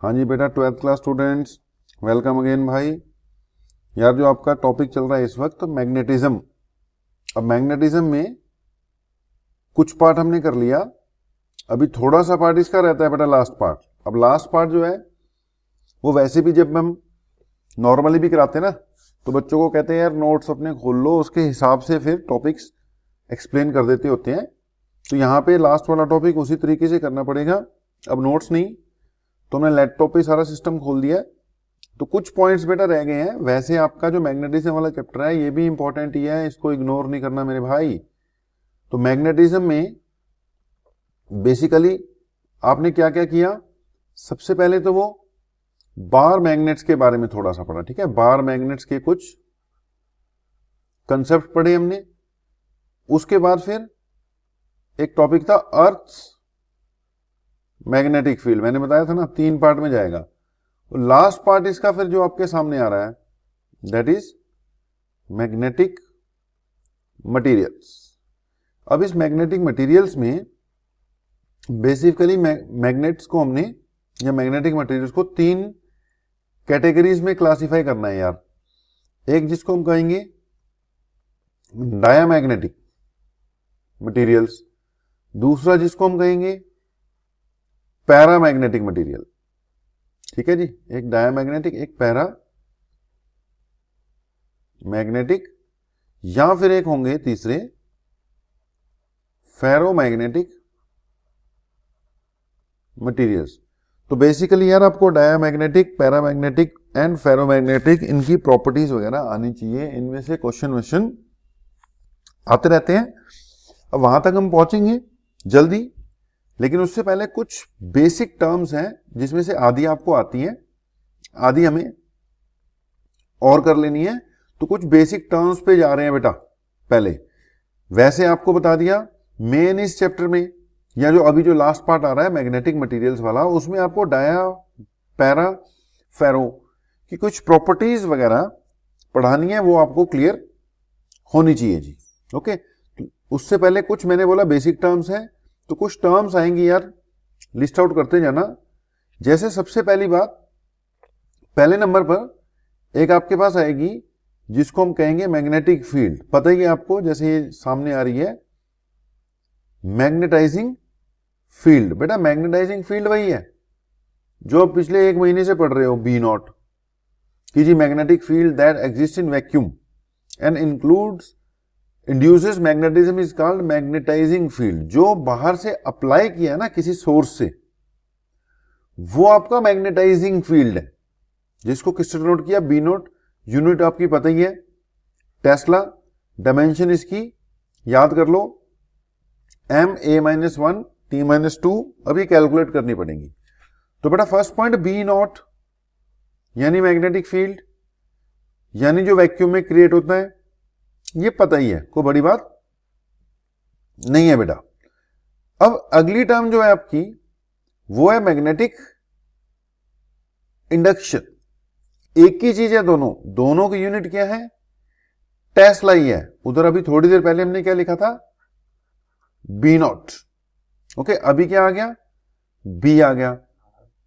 हाँ जी बेटा, 12th class students, welcome again भाई। यार जो आपका टॉपिक चल रहा है इस वक्त मैग्नेटिज्म। अब मैग्नेटिज्म में कुछ पार्ट हमने कर लिया, अभी थोड़ा सा पार्ट इसका रहता है बेटा, लास्ट पार्ट। अब लास्ट पार्ट जो है वो वैसे भी जब हम नॉर्मली भी कराते हैं ना, तो बच्चों को कहते हैं यार नोट्स अपने खोल लो, उसके हिसाब से फिर टॉपिक्स एक्सप्लेन कर देते होते हैं। तो यहाँ पे लास्ट वाला टॉपिक उसी तरीके से करना पड़ेगा। अब नोट्स नहीं, तो हमने लैपटॉप पे सारा सिस्टम खोल दिया है, तो कुछ पॉइंट्स बेटा रह गए हैं। वैसे आपका जो मैग्नेटिज्म वाला चैप्टर है ये भी इंपॉर्टेंट ही है, इसको इग्नोर नहीं करना मेरे भाई। तो मैग्नेटिज्म में बेसिकली आपने क्या क्या किया, सबसे पहले तो वो बार मैग्नेट्स के बारे में थोड़ा सा पढ़ा, ठीक है। बार मैग्नेट्स के कुछ कंसेप्ट पढ़े हमने। उसके बाद फिर एक टॉपिक था अर्थ मैग्नेटिक फील्ड, मैंने बताया था ना 3 पार्ट में जाएगा। तो लास्ट पार्ट इसका फिर जो आपके सामने आ रहा है दैट इज मैग्नेटिक मटेरियल्स। अब इस मैग्नेटिक मटेरियल्स में बेसिकली मैग्नेट्स को हमने या मैग्नेटिक मटेरियल्स को 3 कैटेगरीज में क्लासिफाई करना है यार। एक जिसको हम कहेंगे डायामैग्नेटिक मटेरियल्स, दूसरा जिसको हम कहेंगे पैरामैग्नेटिक मटेरियल, ठीक है जी। एक डायामैग्नेटिक, एक पैरा मैग्नेटिक, या फिर एक होंगे तीसरे फेरोमैग्नेटिक मटेरियल्स। तो बेसिकली यार आपको डायामैग्नेटिक, पैरामैग्नेटिक एंड फेरोमैग्नेटिक इनकी प्रॉपर्टीज वगैरह आनी चाहिए। इनमें से क्वेश्चन आते रहते हैं। अब वहां तक हम पहुंचेंगे जल्दी, लेकिन उससे पहले कुछ बेसिक टर्म्स हैं जिसमें से आधी आपको आती है, आधी हमें और कर लेनी है। तो कुछ बेसिक टर्म्स पे जा रहे हैं बेटा पहले। वैसे आपको बता दिया मेन इस चैप्टर में, या जो अभी जो लास्ट पार्ट आ रहा है मैग्नेटिक मटेरियल्स वाला, उसमें आपको डाया, पैरा, फेरो की कुछ प्रॉपर्टीज वगैरह पढ़ानी है, वो आपको क्लियर होनी चाहिए जी। ओके, उससे पहले कुछ मैंने बोला बेसिक टर्म्स हैं, तो कुछ टर्म्स आएंगी यार, लिस्ट आउट करते जाना। जैसे सबसे पहली बात, पहले नंबर पर एक आपके पास आएगी जिसको हम कहेंगे मैग्नेटिक फील्ड। पता ही है आपको, जैसे ये सामने आ रही है मैग्नेटाइजिंग फील्ड। बेटा मैग्नेटाइजिंग फील्ड वही है जो आप पिछले 1 महीने से पढ़ रहे हो, बी नॉट की जी। Magnetic field that exist in vacuum and includes induces magnetism is called magnetising field. जो बाहर से अप्लाई किया ना किसी सोर्स से, वो आपका मैग्नेटाइजिंग फील्ड है, जिसको किससे डिनोट किया, बी नोट। यूनिट आपकी पता ही है टेस्ला, डायमेंशन इसकी याद कर लो ma-1 t-2, अभी कैलकुलेट करनी पड़ेगी। तो बेटा फर्स्ट पॉइंट बी नॉट यानी मैग्नेटिक फील्ड, यानी जो वैक्यूम में क्रिएट होता है, ये पता ही है, कोई बड़ी बात नहीं है बेटा। अब अगली टर्म जो है आपकी वो है मैग्नेटिक इंडक्शन। एक ही चीज है, दोनों की यूनिट क्या है, टेस्ला ही है। उधर अभी थोड़ी देर पहले हमने क्या लिखा था, बी नॉट। ओके, अभी क्या आ गया, बी आ गया।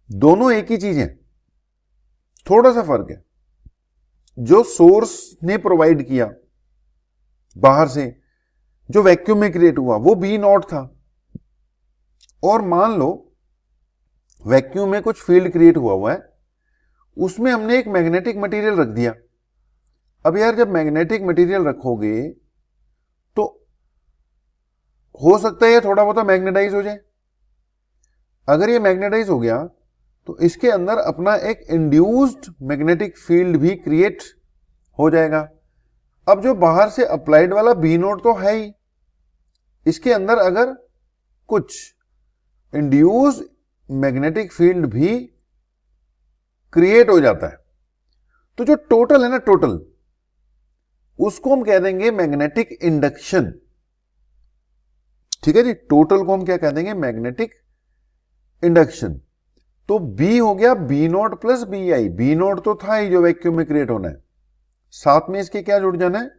दोनों एक ही चीज है, थोड़ा सा फर्क है। जो सोर्स ने प्रोवाइड किया बाहर से, जो वैक्यूम में क्रिएट हुआ, वो बी नॉट था। और मान लो वैक्यूम में कुछ फील्ड क्रिएट हुआ है, उसमें हमने एक मैग्नेटिक मटेरियल रख दिया। अब यार जब मैग्नेटिक मटेरियल रखोगे तो हो सकता है ये थोड़ा बहुत मैग्नेटाइज हो जाए। अगर ये मैग्नेटाइज हो गया तो इसके अंदर अपना एक इंड्यूस्ड मैग्नेटिक फील्ड भी क्रिएट हो जाएगा। अब जो बाहर से अप्लाइड वाला बी नोट तो है ही, इसके अंदर अगर कुछ इंड्यूस्ड मैग्नेटिक फील्ड भी क्रिएट हो जाता है, तो जो टोटल है ना, टोटल उसको हम कह देंगे मैग्नेटिक इंडक्शन। ठीक है जी, टोटल को हम क्या कह देंगे, मैग्नेटिक इंडक्शन। तो बी हो गया B naught plus B I. B naught तो था ही जो वैक्यूम में क्रिएट होना है, साथ में इसके क्या जुड़ जाना है,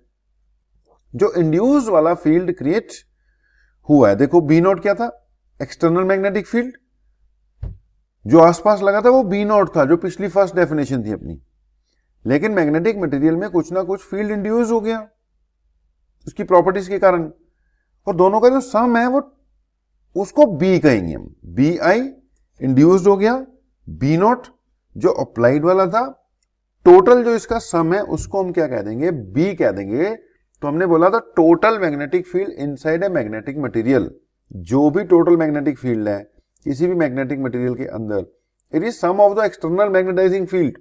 जो इंड्यूस वाला फील्ड क्रिएट हुआ है। देखो बी नॉट क्या था, एक्सटर्नल मैग्नेटिक फील्ड, जो आसपास लगा था वो बी नॉट था, जो पिछली फर्स्ट डेफिनेशन थी अपनी। लेकिन मैग्नेटिक मटेरियल में कुछ ना कुछ फील्ड इंड्यूस हो गया उसकी प्रॉपर्टीज के कारण, और दोनों का जो सम है वो उसको बी कहेंगे हम। बी आई इंड्यूस्ड हो गया, बी नॉट जो अप्लाइड वाला था, टोटल जो इसका सम है उसको हम क्या कह देंगे, बी कह देंगे। तो हमने बोला था total magnetic field inside a magnetic material, जो भी टोटल मैग्नेटिक फील्ड है किसी भी मैग्नेटिक मटेरियल के अंदर, it is some of the external magnetising field,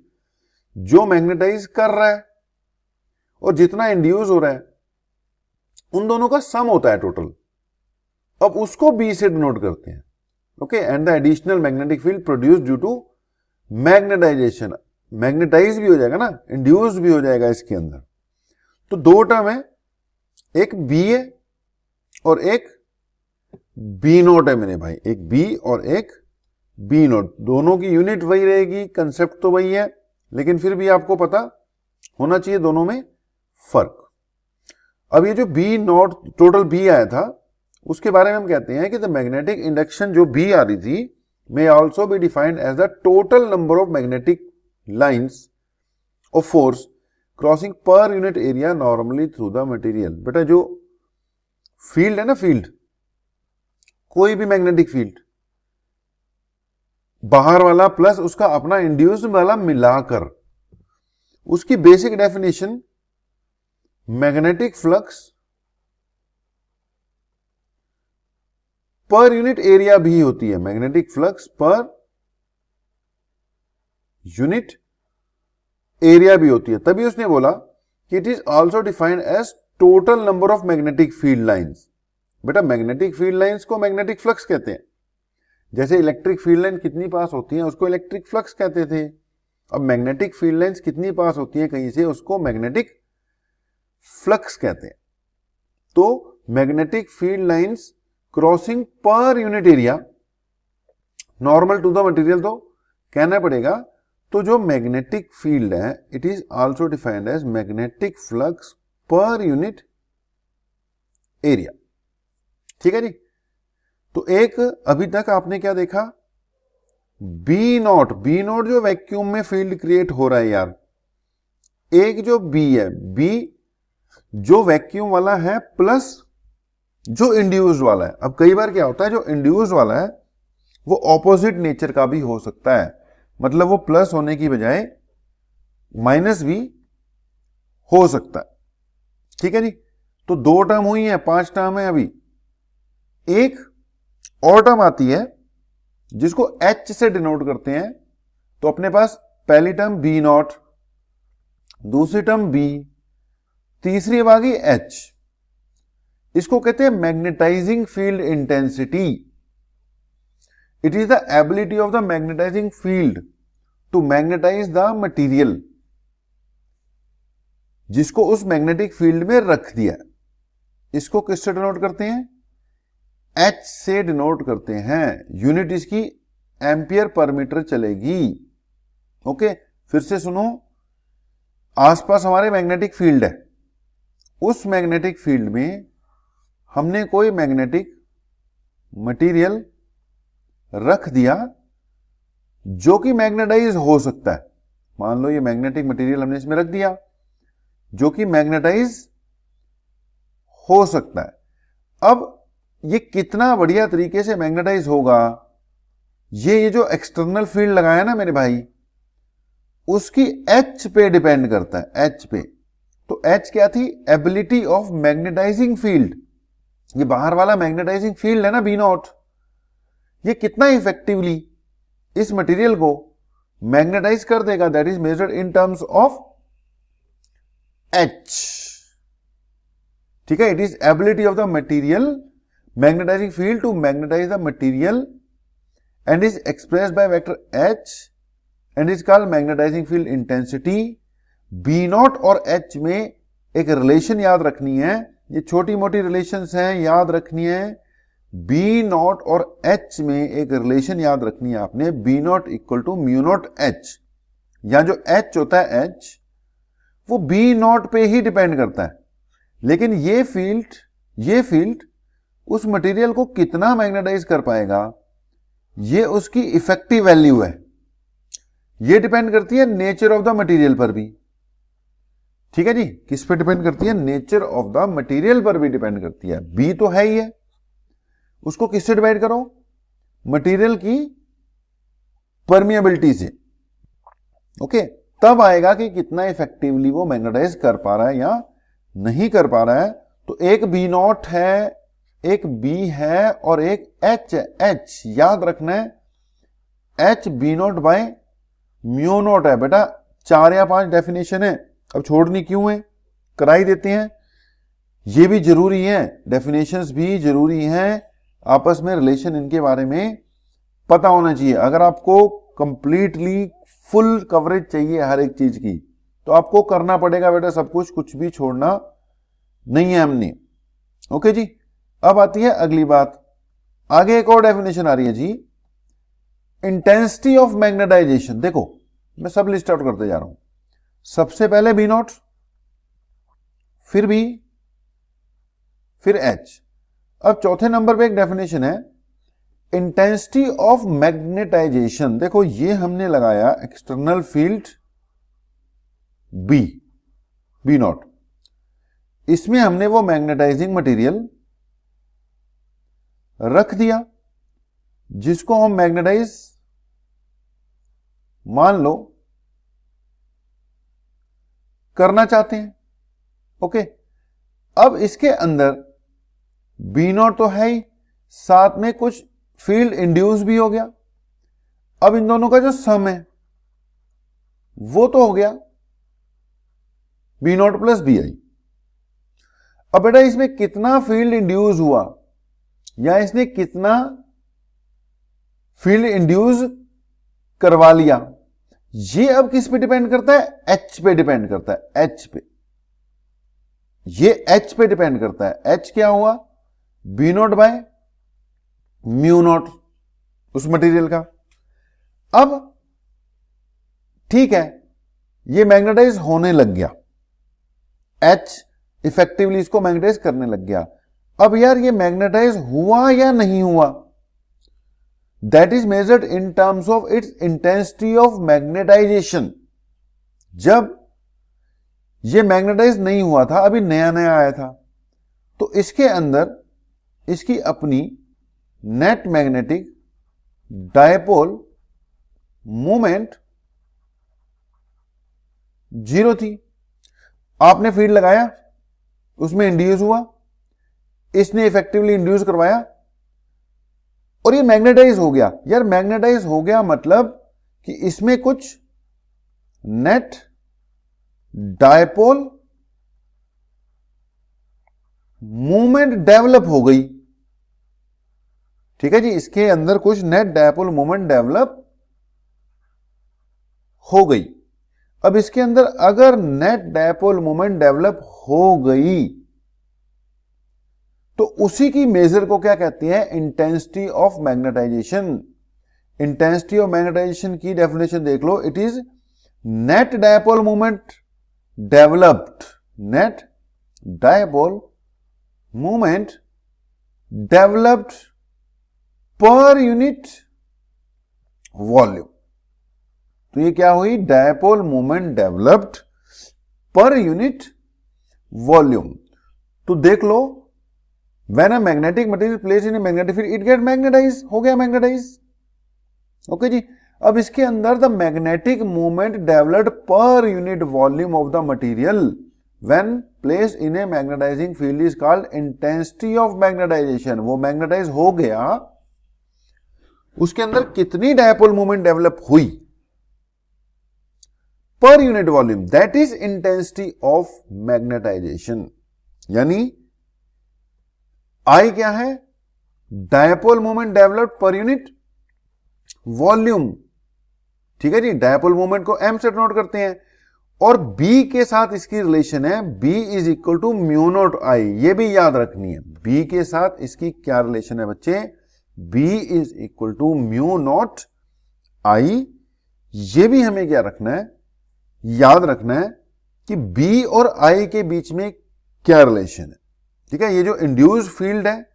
जो मैग्नेटाइज कर रहा है और जितना इंड्यूस हो रहा है, उन दोनों का सम होता है टोटल। अब उसको बी से डिनोट करते हैं। Okay, and the additional magnetic field produce due to magnetisation, magnetise भी हो जाएगा ना, इंड्यूस भी हो जाएगा इसके अंदर। तो दो टर्म है, एक बी है और एक बी नोट है मेरे भाई, एक बी और एक बी नोट। दोनों की यूनिट वही रहेगी, कंसेप्ट तो वही है, लेकिन फिर भी आपको पता होना चाहिए दोनों में फर्क। अब ये जो बी नॉट टोटल बी आया था, उसके बारे में हम कहते हैं कि द मैग्नेटिक इंडक्शन जो बी आ रही थी may also be defined as the total number of magnetic lines of force crossing per unit area normally through the material। बेटा जो फील्ड है ना, फील्ड कोई भी मैग्नेटिक फील्ड, बाहर वाला प्लस उसका अपना इंड्यूस्ड वाला मिलाकर, उसकी basic definition magnetic flux per unit area भी होती है। Magnetic flux per unit area भी होती है। तभी उसने बोला कि it is also defined as total number of magnetic field lines. बेटा मैग्नेटिक फील्ड लाइंस को मैग्नेटिक फ्लक्स कहते हैं। जैसे इलेक्ट्रिक फील्ड लाइन कितनी पास होती है उसको इलेक्ट्रिक फ्लक्स कहते थे। अब मैग्नेटिक फील्ड लाइंस कितनी पास होती है कहीं से, उसको मैग्नेटिक फ्लक्स कहते हैं। तो magnetic field lines crossing per unit area normal to the material, तो कहना पड़ेगा। तो जो मैग्नेटिक फील्ड है it is also defined as magnetic flux per unit area. ठीक है जी। तो एक अभी तक आपने क्या देखा, बी नॉट, बी नॉट जो वैक्यूम में फील्ड क्रिएट हो रहा है यार। एक जो बी है, बी जो वैक्यूम वाला है प्लस जो इंड्यूस्ड वाला है। अब कई बार क्या होता है, जो इंड्यूस्ड वाला है वो ऑपोजिट नेचर का भी हो सकता है, मतलब वो प्लस होने की बजाय माइनस भी हो सकता है। ठीक है जी। तो दो टर्म हुई है, 5 टर्म है अभी। एक और टर्म आती है जिसको एच से डिनोट करते हैं। तो अपने पास पहली टर्म बी नॉट, दूसरी टर्म बी, तीसरी अब आ गई एच। इसको कहते हैं magnetising field intensity. It is the ability of the magnetising field to magnetise the material, जिसको उस मैग्नेटिक फील्ड में रख दिया। इसको किससे डिनोट करते हैं, एच से डिनोट करते हैं। यूनिट इसकी एम्पियर पर मीटर चलेगी। ओके, फिर से सुनो, आसपास हमारे मैग्नेटिक फील्ड है, उस मैग्नेटिक फील्ड में हमने कोई मैग्नेटिक मटेरियल रख दिया जो कि मैग्नेटाइज हो सकता है। मान लो ये मैग्नेटिक मटेरियल हमने इसमें रख दिया जो कि मैग्नेटाइज हो सकता है। अब ये कितना बढ़िया तरीके से मैग्नेटाइज होगा, ये जो एक्सटर्नल फील्ड लगाया ना मेरे भाई, उसकी एच पे डिपेंड करता है, एच पे। तो एच क्या थी, एबिलिटी ऑफ मैग्नेटाइजिंग फील्ड। ये बाहर वाला मैग्नेटाइजिंग फील्ड है ना बी नॉट, ये कितना इफेक्टिवली इस मटेरियल को मैग्नेटाइज कर देगा, that is measured in terms of H. ठीक है, it is ability of the material magnetising field to magnetise the material and is expressed by vector H and is called magnetising field intensity. B naught और H में एक relation याद रखनी है, ये छोटी मोटी रिलेशंस हैं, याद रखनी है। बी नॉट और एच में एक रिलेशन याद रखनी है आपने, B naught equal to mu naught H. यहां जो एच होता है, एच वो बी नॉट पे ही डिपेंड करता है। लेकिन ये फील्ड उस मटेरियल को कितना मैग्नेटाइज कर पाएगा, ये उसकी इफेक्टिव वैल्यू है। ये डिपेंड करती है नेचर ऑफ द मटेरियल पर भी। ठीक है जी, किस पे डिपेंड करती है? नेचर ऑफ द मटेरियल पर भी डिपेंड करती है। बी तो है ही है, उसको किससे डिवाइड करो? मटेरियल की परमिएबिलिटी से। ओके, तब आएगा कि कितना इफेक्टिवली वो मैग्नेटाइज कर पा रहा है या नहीं कर पा रहा है। तो एक बी नॉट है, एक बी है और एक एच है। एच याद रखना है, H B naught by mu naught है बेटा। 4 या 5 डेफिनेशन है, अब छोड़नी क्यों है, कराई देते हैं। ये भी जरूरी है, डेफिनेशंस भी जरूरी हैं, आपस में रिलेशन इनके बारे में पता होना चाहिए। अगर आपको कंप्लीटली फुल कवरेज चाहिए हर एक चीज की, तो आपको करना पड़ेगा बेटा सब कुछ भी छोड़ना नहीं है हमने। ओके जी, अब आती है अगली बात। आगे एक और डेफिनेशन आ रही है जी, इंटेंसिटी ऑफ मैग्नेटाइजेशन। देखो मैं सब लिस्ट आउट करते जा रहा हूं। सबसे पहले बी नॉट, फिर बी, फिर एच। अब चौथे नंबर पे एक डेफिनेशन है इंटेंसिटी ऑफ मैग्नेटाइजेशन। देखो ये हमने लगाया external field B, B naught. इसमें हमने वो मैग्नेटाइजिंग मटेरियल रख दिया जिसको हम मैग्नेटाइज मान लो करना चाहते हैं। ओके, अब इसके अंदर बी नॉट तो है ही, साथ में कुछ फील्ड इंड्यूस भी हो गया। अब इन दोनों का जो सम है वो तो हो गया B naught plus B I. अब बेटा इसमें कितना फील्ड इंड्यूस हुआ या इसने कितना फील्ड इंड्यूस करवा लिया, ये अब किस पे डिपेंड करता है? एच पे डिपेंड करता है, एच पे। ये एच पे डिपेंड करता है। एच क्या हुआ? B naught by mu naught उस मटेरियल का। अब ठीक है, ये मैग्नेटाइज होने लग गया, एच इफेक्टिवली इसको मैग्नेटाइज करने लग गया। अब यार ये मैग्नेटाइज हुआ या नहीं हुआ, that is measured in terms of its intensity of magnetisation. जब ये मैग्नेटाइज नहीं हुआ था, अभी नया नया आया था, तो इसके अंदर इसकी अपनी नेट मैग्नेटिक डायपोल मोमेंट 0 थी। आपने फील्ड लगाया, उसमें इंड्यूस हुआ, इसने इफेक्टिवली इंड्यूस करवाया और ये मैग्नेटाइज हो गया। यार मैग्नेटाइज हो गया मतलब कि इसमें कुछ नेट डायपोल मूवमेंट डेवलप हो गई। ठीक है जी, इसके अंदर कुछ नेट डायपोल मूवमेंट डेवलप हो गई। अब इसके अंदर अगर नेट डायपोल मूवमेंट डेवलप हो गई तो उसी की मेजर को क्या कहते हैं? Intensity of magnetization. Intensity of magnetization की डेफिनेशन देख लो, it is net dipole movement developed, net dipole movement developed per unit volume. तो ये क्या हुई? Dipole movement developed per unit volume. तो देख लो, when a magnetic material place in a magnetic field it get magnetize, हो गया magnetize. Okay जी, अब इसके अंदर the magnetic movement developed per unit volume of the material when place in a magnetising field is called intensity of magnetisation. वो magnetise हो गया, उसके अंदर कितनी डायपोल मूवमेंट डेवलप हुई per unit volume, that is intensity of magnetization. यानी I क्या है? Dipole movement developed per unit volume. ठीक है जी, डायपोल मूवमेंट को एम से नोट करते हैं और बी के साथ इसकी रिलेशन है B is equal to mu naught I. ये भी याद रखनी है, बी के साथ इसकी क्या रिलेशन है बच्चे? B is equal to mu naught I. ये भी हमें क्या रखना है? याद रखना है कि बी और आई के बीच में क्या रिलेशन है। ठीक है, ये जो इंड्यूस्ड फील्ड है,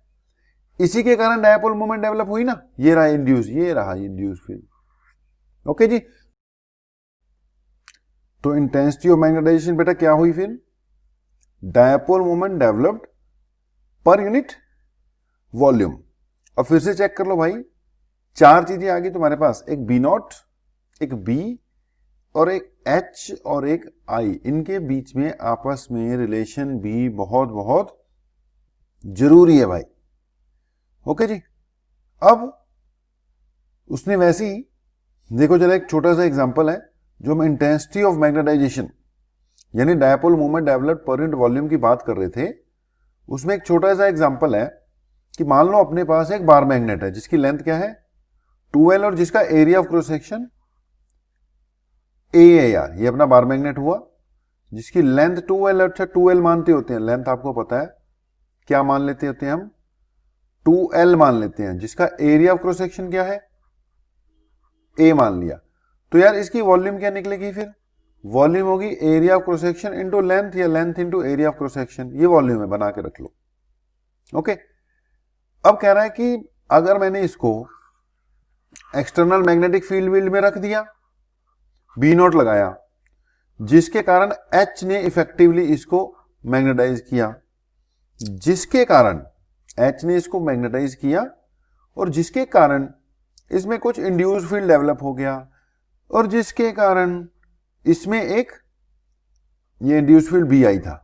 इसी के कारण डायपोल मोमेंट डेवलप हुई ना, ये रहा इंड्यूस, ये रहा इंड्यूस फील्ड। ओके जी, तो इंटेंसिटी ऑफ मैग्नेटाइजेशन बेटा क्या हुई फिर, dipole moment developed per unit volume. अब फिर से चेक कर लो भाई, चार चीजें आ गई तुम्हारे पास, एक बी नॉट, एक बी और एक एच और एक आई। इनके बीच में आपस में रिलेशन भी बहुत बहुत जरूरी है भाई। ओके जी, अब उसने वैसे ही देखो जरा, एक छोटा सा एग्जांपल है, जो हम इंटेंसिटी ऑफ मैग्नेटाइजेशन यानी dipole moment developed per unit volume की बात कर रहे थे, उसमें एक छोटा सा एग्जांपल है कि मान लो अपने पास एक बार मैग्नेट है जिसकी लेंथ क्या है 2L और जिसका area of cross section A है यार, ये अपना बार मैग्नेट हुआ जिसकी लेंथ 2L। अच्छा 2L मानते होते हैं, लेंथ आपको पता है क्या मान लेते होते हैं हम, 2L मान लेते हैं, जिसका एरिया ऑफ क्रॉस सेक्शन क्या है A मान लिया। तो यार इसकी वॉल्यूम क्या निकलेगी फिर, वॉल्यूम होगी area of cross section into length या length into area of cross section, ये वॉल्यूम है, बना के रख लो। ओके, अब कह रहा है कि अगर मैंने इसको एक्सटर्नल मैग्नेटिक फील्ड में रख दिया, बी नॉट लगाया, जिसके कारण एच ने इफेक्टिवली इसको मैग्नेटाइज किया, जिसके कारण एच ने इसको मैग्नेटाइज किया और जिसके कारण इसमें कुछ इंड्यूस फील्ड डेवलप हो गया और जिसके कारण इसमें एक ये इंड्यूस फील्ड बी आई था,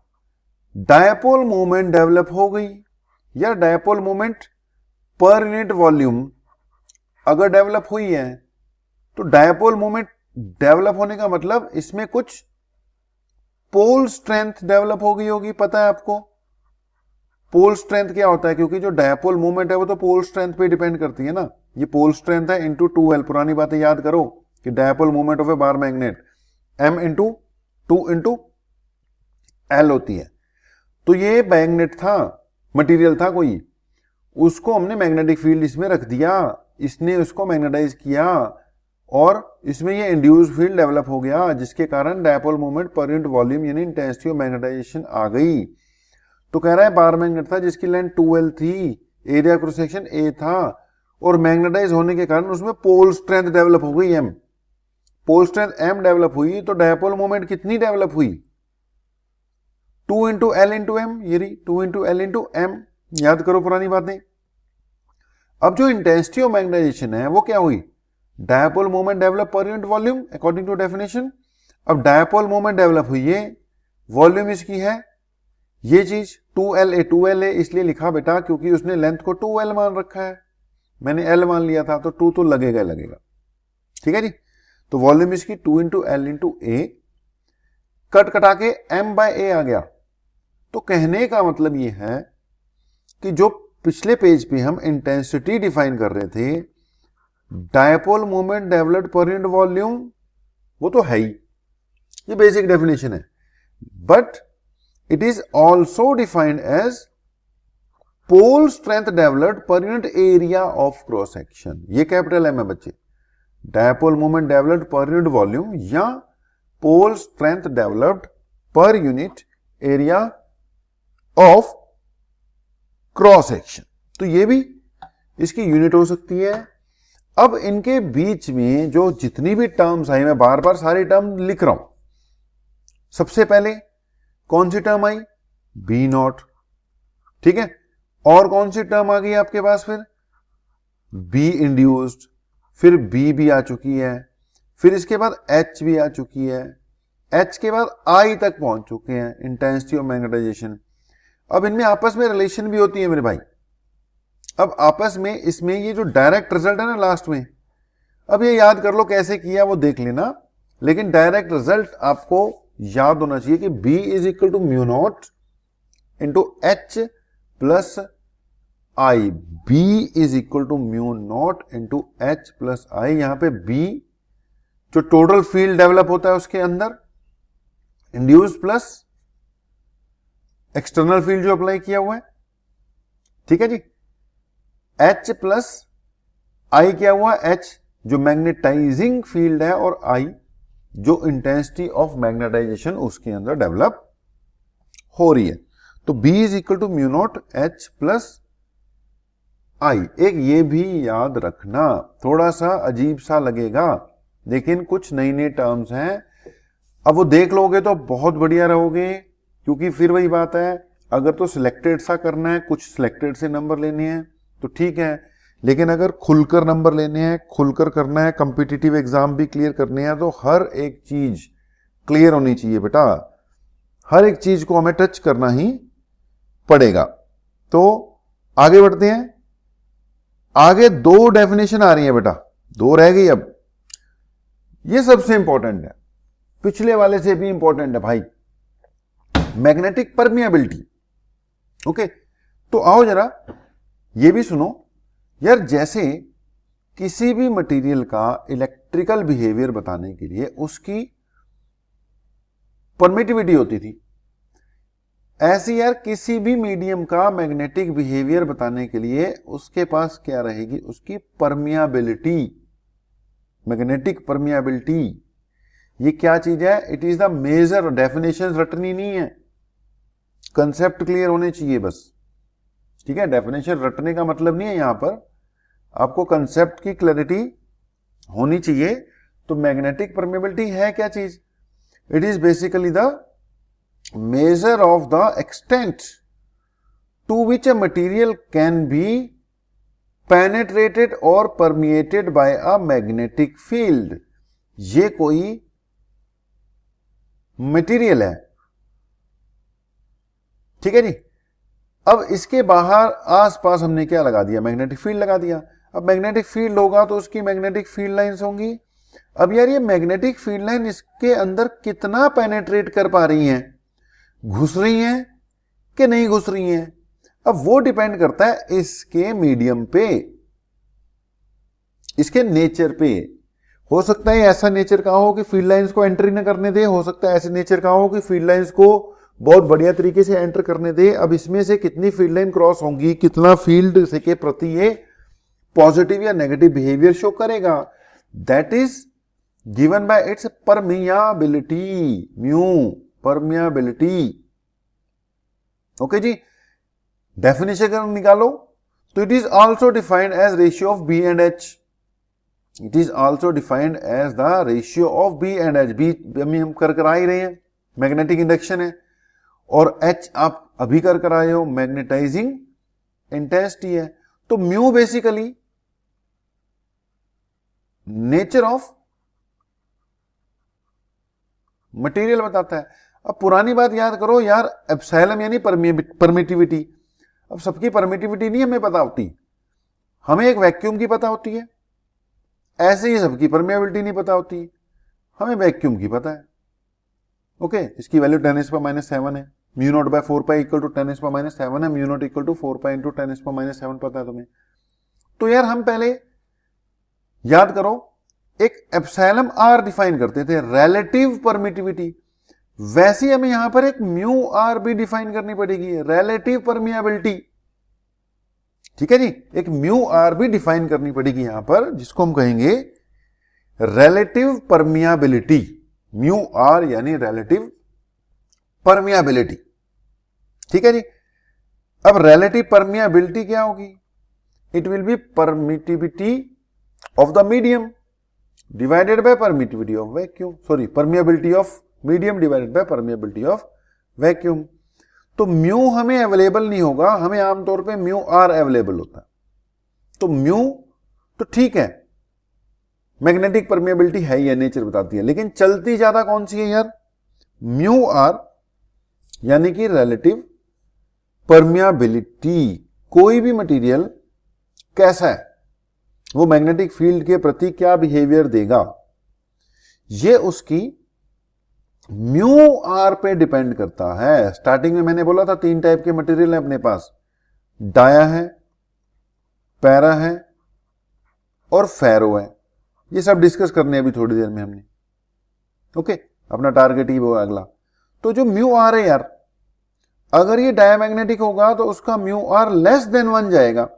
डायपोल मोमेंट डेवलप हो गई। या डायपोल मोमेंट पर यूनिट वॉल्यूम अगर डेवलप हुई है तो डायपोल मोमेंट डेवलप होने का मतलब इसमें कुछ पोल स्ट्रेंथ डेवलप हो गई होगी। पता है आपको पोल स्ट्रेंथ क्या होता है, क्योंकि जो डायपोल मोमेंट है वो तो पोल स्ट्रेंथ पे डिपेंड करती है ना, ये पोल स्ट्रेंथ है इंटू 2L। पुरानी बातें याद करो कि dipole moment of A bar magnet M into 2 into L होती है। तो ये मैग्नेट था, मटेरियल था कोई, उसको हमने मैग्नेटिक फील्ड इसमें रख दिया, इसने उसको मैग्नेटाइज किया और इसमें ये इंड्यूस फील्ड डेवलप हो गया, जिसके कारण डायपोल मोमेंट पर यूनिट वॉल्यूम यानी इंटेंसिटी ऑफ मैग्नेटाइजेशन आ गई। तो कह रहा है बार मैग्नेट था जिसकी लेंथ 2L थी, एरिया क्रॉस सेक्शन A था और मैग्नेटाइज होने के कारण उसमें पोल स्ट्रेंथ डेवलप हो गई M। Pole strength M develop हुई तो डायपोल मोमेंट कितनी डेवलप हुई 2 इंटू L इंटू M, ये रही 2 इंटू L इंटू M। याद करो पुरानी बातें। अब जो इंटेंसिटी ऑफ मैग्नेटाइजेशन है वो क्या हुई, dipole moment develop per unit volume according to definition. अब डायपोल मोमेंट डेवलप हुई है, वॉल्यूम इसकी है ये चीज 2L है, इसलिए लिखा बेटा क्योंकि उसने लेंथ को 2L मान रखा है, मैंने L मान लिया था तो 2 तो लगेगा लगेगा। ठीक है जी, तो वॉल्यूम इसकी 2 into L into A, cut कटा के M बाय A आ गया। तो कहने का मतलब ये है कि जो पिछले पेज पे हम इंटेंसिटी डिफाइन कर रहे थे, dipole moment developed per unit volume, वो तो है ही, ये बेसिक डेफिनेशन है, but it is also defined as pole strength developed per unit area of cross section. ये कैपिटल M है बच्चे, dipole moment developed per unit volume या pole strength developed per unit area of cross section. तो ये भी इसकी unit हो सकती है। अब इनके बीच में जो जितनी भी टर्म्स आई, मैं बार बार सारी टर्म लिख रहा हूं। सबसे पहले कौन सी टर्म आई, बी नॉट, ठीक है, और कौन सी टर्म आ गई आपके पास फिर, बी इंड्यूस्ड, फिर बी भी आ चुकी है, फिर इसके बाद एच भी आ चुकी है, एच के बाद आई तक पहुंच चुके हैं, इंटेंसिटी ऑफ मैग्नेटाइजेशन। अब इनमें आपस में रिलेशन भी होती है मेरे भाई। अब आपस में इसमें ये जो डायरेक्ट रिजल्ट है ना लास्ट में, अब ये याद कर लो कैसे किया वो देख लेना, लेकिन डायरेक्ट रिजल्ट आपको याद होना चाहिए कि B is equal to mu naught into H plus I. B is equal to mu naught into H plus I. यहां पे B जो टोटल फील्ड डेवलप होता है उसके अंदर इंड्यूस प्लस एक्सटर्नल फील्ड जो अप्लाई किया हुआ है, ठीक है जी, H प्लस आई क्या हुआ, H जो मैग्नेटाइजिंग फील्ड है और I जो इंटेंसिटी ऑफ मैग्नेटाइजेशन उसके अंदर डेवलप हो रही है। तो B is equal to mu naught H plus I. एक ये भी याद रखना, थोड़ा सा अजीब सा लगेगा लेकिन कुछ नई नई टर्म्स हैं। अब वो देख लोगे तो बहुत बढ़िया रहोगे, क्योंकि फिर वही बात है, अगर तो सिलेक्टेड सा करना है, कुछ सिलेक्टेड से नंबर लेने हैं तो ठीक है, लेकिन अगर खुलकर नंबर लेने हैं, खुलकर करना है, कॉम्पिटिटिव एग्जाम भी क्लियर करने हैं, तो हर एक चीज क्लियर होनी चाहिए बेटा। हर एक चीज को हमें टच करना ही पड़ेगा। तो आगे बढ़ते हैं। आगे दो डेफिनेशन आ रही है बेटा, दो रह गई अब। ये सबसे इंपॉर्टेंट है, पिछले वाले से भी इंपॉर्टेंट है भाई, मैग्नेटिक परमिएबिलिटी। ओके, तो आओ जरा ये भी सुनो यार। जैसे किसी भी मटेरियल का इलेक्ट्रिकल बिहेवियर बताने के लिए उसकी परमिटिविटी होती थी, ऐसी यार किसी भी मीडियम का मैग्नेटिक बिहेवियर बताने के लिए उसके पास क्या रहेगी, उसकी परमियाबिलिटी। मैग्नेटिक परमियाबिलिटी ये क्या चीज है? It is the measure. Definition रटनी नहीं है, कंसेप्ट क्लियर होने चाहिए बस, ठीक है। डेफिनेशन रटने का मतलब नहीं है, यहां पर आपको कंसेप्ट की क्लैरिटी होनी चाहिए। तो मैग्नेटिक परमिएबिलिटी है क्या चीज? It is basically the measure of the extent to which a material can be penetrated or permeated by a magnetic field। ये कोई मटेरियल है, ठीक है जी। अब इसके बाहर आसपास हमने क्या लगा दिया? मैग्नेटिक फील्ड लगा दिया। अब मैग्नेटिक फील्ड होगा तो उसकी मैग्नेटिक फील्ड लाइंस होंगी। अब यार ये मैग्नेटिक फील्ड लाइन इसके अंदर कितना पेनेट्रेट कर पा रही हैं, घुस रही हैं कि नहीं घुस रही हैं? अब वो डिपेंड करता है इसके मीडियम पे, इसके नेचर पे। हो सकता है ऐसा नेचर का हो कि फील्ड लाइंस को एंट्री ना करने दे, हो सकता है ऐसे नेचर का हो कि फील्ड लाइंस को बहुत बढ़िया तरीके से एंटर करने दे। अब इसमें से कितनी फील्ड लाइन क्रॉस होंगी, कितना फील्ड से के प्रति ये पॉजिटिव या नेगेटिव बिहेवियर शो करेगा, that is given by its permeability, mu, permeability. Okay जी, डेफिनेशन अगर निकालो तो it is also defined as ratio of B and H. It is also defined as the ratio of B and H. B हम कर आ ही रहे हैं, magnetic induction है, और एच आप अभी कर आए हो, मैग्नेटाइजिंग इंटेंसिटी है। तो mu basically nature of material बताता है। अब पुरानी बात याद करो यार, एप्सिलॉन यानी परमिटिविटी। अब सबकी परमिटिविटी नहीं हमें पता होती, हमें एक वैक्यूम की पता होती है, ऐसे ही सबकी परमिएबिलिटी नहीं पता होती, हमें वैक्यूम की पता है। ओके, इसकी वैल्यू 10⁻⁷ है, mu naught by 4 pi equal to 10⁻⁷ है, mu naught equal to 4 pi into 10⁻⁷ पता है तुम्हें। तो यार हम पहले याद करो एक एप्सिलॉन आर डिफाइन करते थे, रिलेटिव परमिटिविटी। वैसे हमें यहां पर एक म्यू आर भी डिफाइन करनी पड़ेगी, रिलेटिव परमिएबिलिटी, ठीक है जी। एक म्यू आर भी डिफाइन करनी पड़ेगी यहां पर, जिसको हम कहेंगे रिलेटिव परमिएबिलिटी। म्यू आर यानी रिलेटिव परमिएबिलिटी, ठीक है जी। अब रिलेटिव परमिएबिलिटी क्या होगी? It will be permittivity of the medium divided by permittivity of vacuum, sorry, permeability of medium divided by permeability of vacuum. तो म्यू हमें अवेलेबल नहीं होगा, हमें आमतौर पे म्यू आर अवेलेबल होता है। तो म्यू तो ठीक है, मैग्नेटिक परमिएबिलिटी है ही है, नेचर बताती है, लेकिन चलती ज्यादा कौन सी है यार? म्यू आर यानी कि रिलेटिव परमिएबिलिटी। कोई भी मटेरियल कैसा है, वो मैग्नेटिक फील्ड के प्रति क्या बिहेवियर देगा, ये उसकी म्यू आर पे डिपेंड करता है। स्टार्टिंग में मैंने बोला था 3 टाइप के मटेरियल है अपने पास, डाया है, पैरा है और फेरो है। ये सब डिस्कस करने हैं अभी थोड़ी देर में हमने। ओके, अपना टारगेट ही वो है अगला। तो जो म्यू आर है यार, अगर ये डायमैग्नेटिक होगा तो उसका म्यू आर लेस देन 1 जाएगा।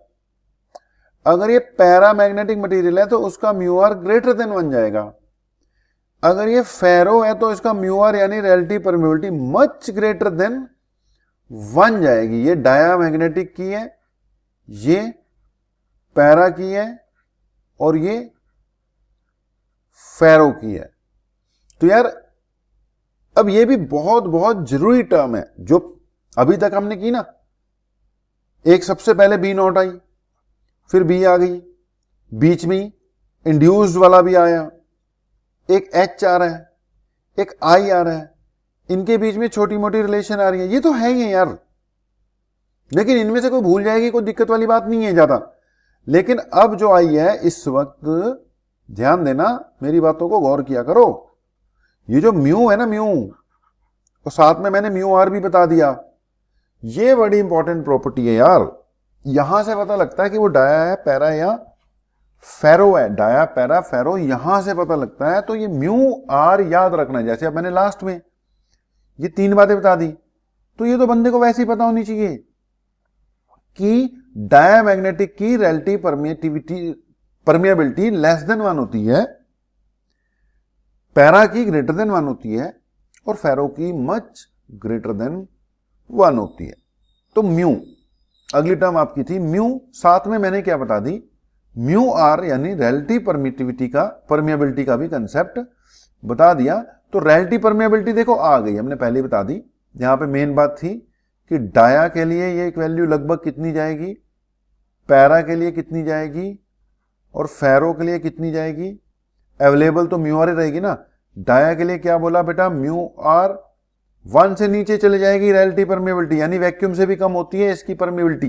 अगर ये पैरामैग्नेटिक मटेरियल है तो उसका म्यू आर ग्रेटर देन 1 जाएगा। अगर ये फेरो है तो इसका म्यू आर यानी relative permeability much greater than 1 जाएगी। ये डायामैग्नेटिक की है, ये पैरा की है और ये फेरो की है। तो यार अब ये भी बहुत बहुत जरूरी टर्म है जो अभी तक हमने की ना। एक सबसे पहले बी नॉट आई, फिर बी आ गई, बीच में इंड्यूस्ड वाला भी आया, एक एच आ रहा है, एक आई आ रहा है, इनके बीच में छोटी मोटी रिलेशन आ रही है। ये तो है ही यार, लेकिन इनमें से कोई भूल जाएगी, कोई दिक्कत वाली बात नहीं है ज्यादा। लेकिन अब जो आई है इस वक्त, ध्यान देना, मेरी बातों को गौर किया करो। ये जो म्यू है ना, म्यू, और साथ में मैंने म्यू आर भी बता दिया, ये बड़ी इंपॉर्टेंट प्रॉपर्टी है यार। यहां से पता लगता है कि वो डाया है, पैरा या फेरो है, डाया पैरा फेरो, यहां से पता लगता है। तो ये म्यू आर याद रखना। जैसे अब मैंने लास्ट में ये 3 बातें बता दी, तो ये तो बंदे को वैसे ही पता होनी चाहिए कि डायामैग्नेटिक की रिलेटिव परमिएबिलिटी लेस देन 1 होती है, पैरा की ग्रेटर देन 1 होती है, और फेरो की मच ग्रेटर देन 1 होती है। तो म्यू अगली टर्म आपकी थी म्यू, साथ में मैंने क्या बता दी, म्यू आर यानी रिलेटिव परमिएबिलिटी का भी कंसेप्ट बता दिया। तो रिलेटिव परमिएबिलिटी देखो आ गई, हमने पहले बता दी। यहां पे मेन बात थी कि डाया के लिए ये एक वैल्यू लगभग कितनी जाएगी, पैरा के लिए कितनी जाएगी, और फेरो के लिए कितनी जाएगी। अवेलेबल तो म्यू आर ही रहेगी ना। डाया के लिए क्या बोला बेटा, म्यू आर 1 से नीचे चले जाएगी रिलेटिव परमिएबिलिटी, यानी वैक्यूम से भी कम होती है इसकी परमिएबिलिटी।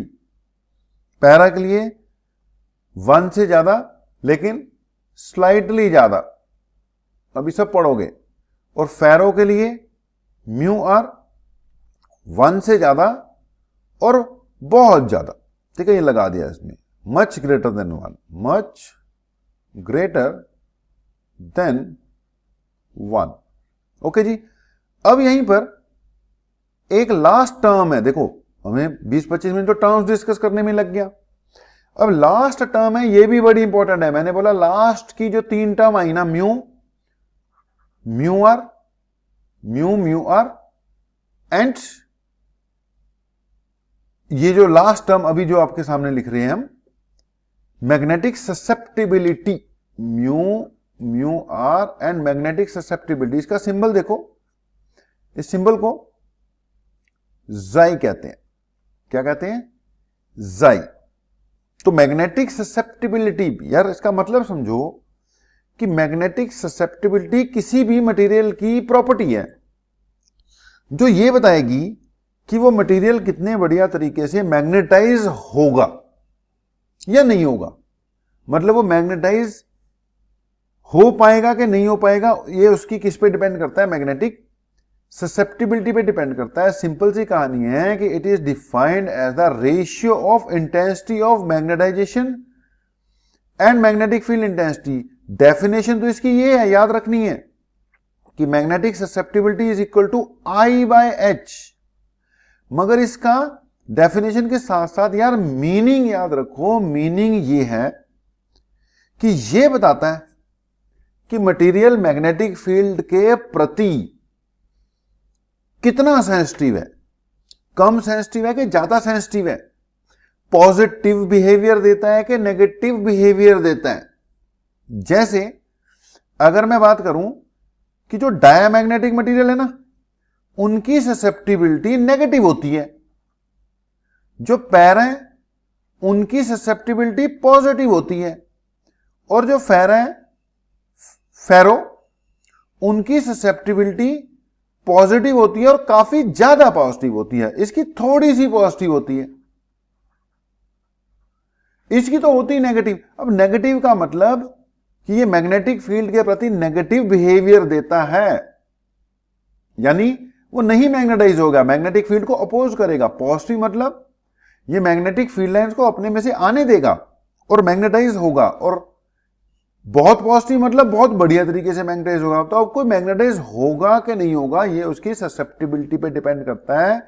पैरा के लिए 1 से ज्यादा, लेकिन स्लाइटली ज्यादा, अभी सब पढ़ोगे। और फेरो के लिए म्यू आर 1 से ज्यादा और बहुत ज्यादा, ठीक है, ये लगा दिया इसमें, much greater than 1, much greater than 1। Okay जी। अब यहीं पर एक लास्ट टर्म है, देखो हमें 20-25 मिनट तो टर्म्स डिस्कस करने में लग गया। अब लास्ट टर्म है, ये भी बड़ी इंपॉर्टेंट है। मैंने बोला लास्ट की जो 3 टर्म आई ना, mu, mu r, mu r, and ये जो लास्ट टर्म अभी जो आपके सामने लिख रहे हैं हम, magnetic susceptibility, mu r and magnetic susceptibility. इसका सिंबल देखो, इस सिंबल को जाई कहते हैं। क्या कहते हैं? जाई। तो मैग्नेटिक ससेप्टिबिलिटी, यार इसका मतलब समझो कि मैग्नेटिक ससेप्टिबिलिटी किसी भी मटेरियल की प्रॉपर्टी है जो ये बताएगी कि वो मटेरियल कितने बढ़िया तरीके से मैग्नेटाइज होगा या नहीं होगा। मतलब वो मैग्नेटाइज हो पाएगा कि नहीं हो पाएगा, ये उसकी किस पे डिपेंड करता है, मैग्नेटिक ससेप्टिबिलिटी पे डिपेंड करता है। सिंपल सी कहानी है कि it is defined as the ratio of intensity of magnetisation and magnetic field intensity. Definition तो इसकी ये है, याद रखनी है, कि magnetic susceptibility is equal to I/H। मगर इसका डेफिनेशन के साथ साथ यार मीनिंग याद रखो। मीनिंग ये है कि ये बताता है कि मटेरियल मैग्नेटिक फील्ड के प्रति कितना सेंसिटिव है, कम सेंसिटिव है कि ज्यादा सेंसिटिव है, पॉजिटिव बिहेवियर देता है कि नेगेटिव बिहेवियर देता है। जैसे अगर मैं बात करूं कि जो डायामैग्नेटिक मटेरियल है ना, उनकी ससेप्टिबिलिटी नेगेटिव होती है, जो पैरा है उनकी ससेप्टिबिलिटी पॉजिटिव होती है, और जो फेरो उनकी ससेप्टिबिलिटी पॉजिटिव होती है और काफी ज्यादा पॉजिटिव होती है। इसकी थोड़ी सी पॉजिटिव होती है, इसकी तो होती नेगेटिव। अब नेगेटिव का मतलब कि ये मैग्नेटिक फील्ड के प्रति नेगेटिव बिहेवियर देता है, यानी वो नहीं मैग्नेटाइज होगा, मैग्नेटिक फील्ड को अपोज करेगा। पॉजिटिव मतलब ये मैग्नेटिक फील्ड लाइंस को अपने में से आने देगा और मैग्नेटाइज होगा, और बहुत पॉजिटिव मतलब बहुत बढ़िया तरीके से मैग्नेटाइज होगा। तो अब कोई मैग्नेटाइज होगा कि नहीं होगा, ये उसकी ससेप्टिबिलिटी पे डिपेंड करता है।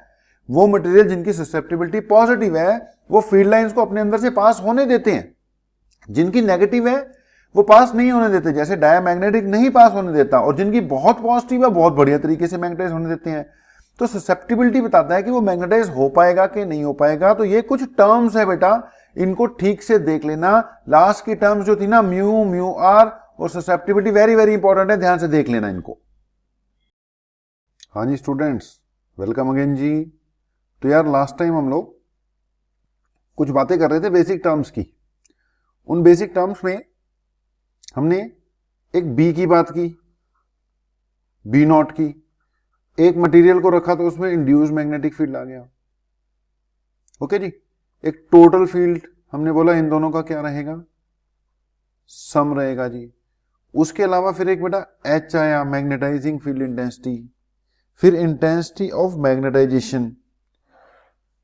वो मटेरियल जिनकी ससेप्टिबिलिटी पॉजिटिव है वो फील्ड लाइंस को अपने अंदर से पास होने देते हैं, जिनकी नेगेटिव है वो पास नहीं होने देते, जैसे डायामैग्नेटिक नहीं पास होने देता, और जिनकी बहुत पॉजिटिव है बहुत बढ़िया तरीके से मैग्नेटाइज होने देते हैं। तो ससेप्टिबिलिटी बताता है कि वो मैग्नेटाइज हो पाएगा कि नहीं हो पाएगा। तो ये कुछ टर्म्स है बेटा, इनको ठीक से देख लेना। लास्ट की टर्म्स जो थी ना, म्यू, म्यू आर और ससेप्टिबिलिटी, वेरी वेरी इंपॉर्टेंट है, ध्यान से देख लेना इनको। हाँ जी स्टूडेंट्स, वेलकम अगेन जी। तो यार लास्ट टाइम हम लोग कुछ बातें कर रहे थे बेसिक टर्म्स की। उन बेसिक टर्म्स में हमने एक बी की बात की, बी नॉट की, एक मटेरियल को रखा तो उसमें इंड्यूस मैग्नेटिक फील्ड आ गया। ओके जी। एक टोटल फील्ड हमने बोला इन दोनों का क्या रहेगा, सम रहेगा जी। उसके अलावा फिर एक बेटा एच आया, मैग्नेटाइजिंग फील्ड इंटेंसिटी, फिर इंटेंसिटी ऑफ मैग्नेटाइजेशन।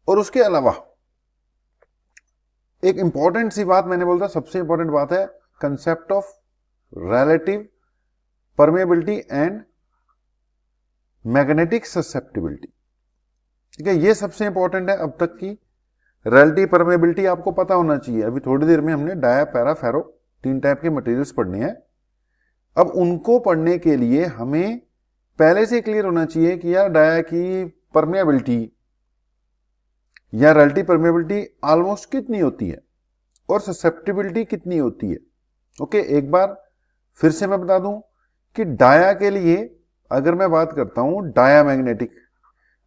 और उसके अलावा एक इंपॉर्टेंट सी बात मैंने बोला था, सबसे इंपॉर्टेंट बात है concept of relative permeability and magnetic susceptibility. ठीक है, ये सबसे इंपॉर्टेंट है अब तक की। रिलेटिव परमेबिलिटी आपको पता होना चाहिए। अभी थोड़ी देर में हमने डाया, पैरा, फेरो 3 टाइप के मटेरियल्स पढ़ने हैं। अब उनको पढ़ने के लिए हमें पहले से क्लियर होना चाहिए कि यार डाया की परमेबिलिटी या रिलेटिव परमेबिलिटी ऑलमोस्ट कितनी होती है और ससेप्टिबिलिटी कितनी होती है। ओके, एक बार फिर से मैं बता दूं कि डाया के लिए अगर मैं बात करता हूं डायामैग्नेटिक,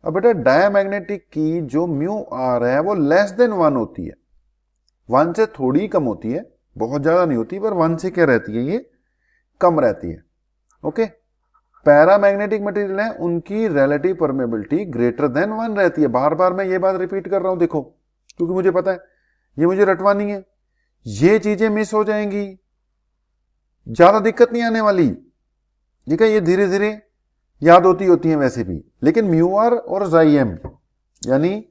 अब बेटा डायामैग्नेटिक की जो म्यू आर है वो लेस देन 1 होती है। 1 से थोड़ी कम होती है, बहुत ज्यादा नहीं होती, पर 1 से क्या रहती है, ये कम रहती है। ओके, पैरामैग्नेटिक मटेरियल है उनकी रिलेटिव परमेबिलिटी ग्रेटर देन 1 रहती है। बार बार मैं ये बात रिपीट कर रहा हूं देखो, क्योंकि मुझे पता है ये मुझे रटवानी है, ये चीजें मिस हो जाएंगी, ज्यादा दिक्कत नहीं आने वाली। ठीक है, ये धीरे धीरे याद होती हैं वैसे भी। लेकिन म्यू आर और जाई एम यानी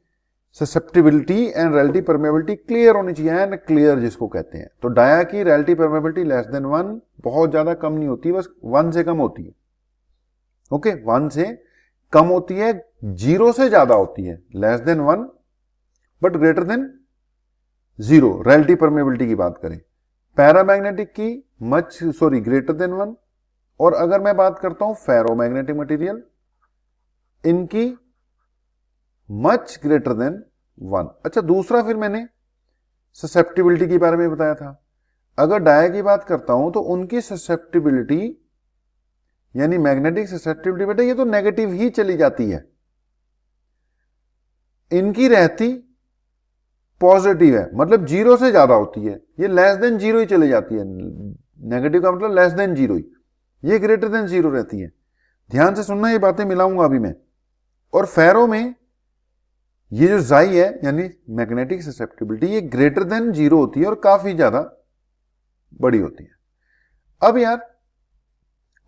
susceptibility and relative permeability clear होनी चाहिए, एंड क्लियर जिसको कहते हैं। तो डाया की रिलेटिव परमेबिलिटी लेस देन 1, बहुत ज्यादा कम नहीं होती, बस 1 से कम होती है। ओके, 1 से कम होती है, 0 से ज्यादा होती है, less than 1 but greater than 0 relative permeability की बात करें। पैरामैग्नेटिक की ग्रेटर देन 1। और अगर मैं बात करता हूं फेरोमैग्नेटिक मटेरियल, इनकी मच ग्रेटर देन 1। अच्छा, दूसरा फिर मैंने ससेप्टिबिलिटी के बारे में बताया था। अगर डाया की बात करता हूं तो उनकी ससेप्टिबिलिटी यानी मैग्नेटिक ससेप्टिबिलिटी बेटा ये तो नेगेटिव ही चली जाती है, इनकी रहती पॉजिटिव है, मतलब 0 से ज्यादा होती है। ये लेस देन 0 ही चली जाती है, नेगेटिव का मतलब लेस देन 0 ही, ये ग्रेटर देन 0 रहती है। ध्यान से सुनना, ये बातें मिलाऊंगा अभी मैं। और फेरो में ये जो जाई है यानी मैग्नेटिक ससेप्टिबिलिटी, ये ग्रेटर देन 0 होती है और काफी ज्यादा बड़ी होती है। अब यार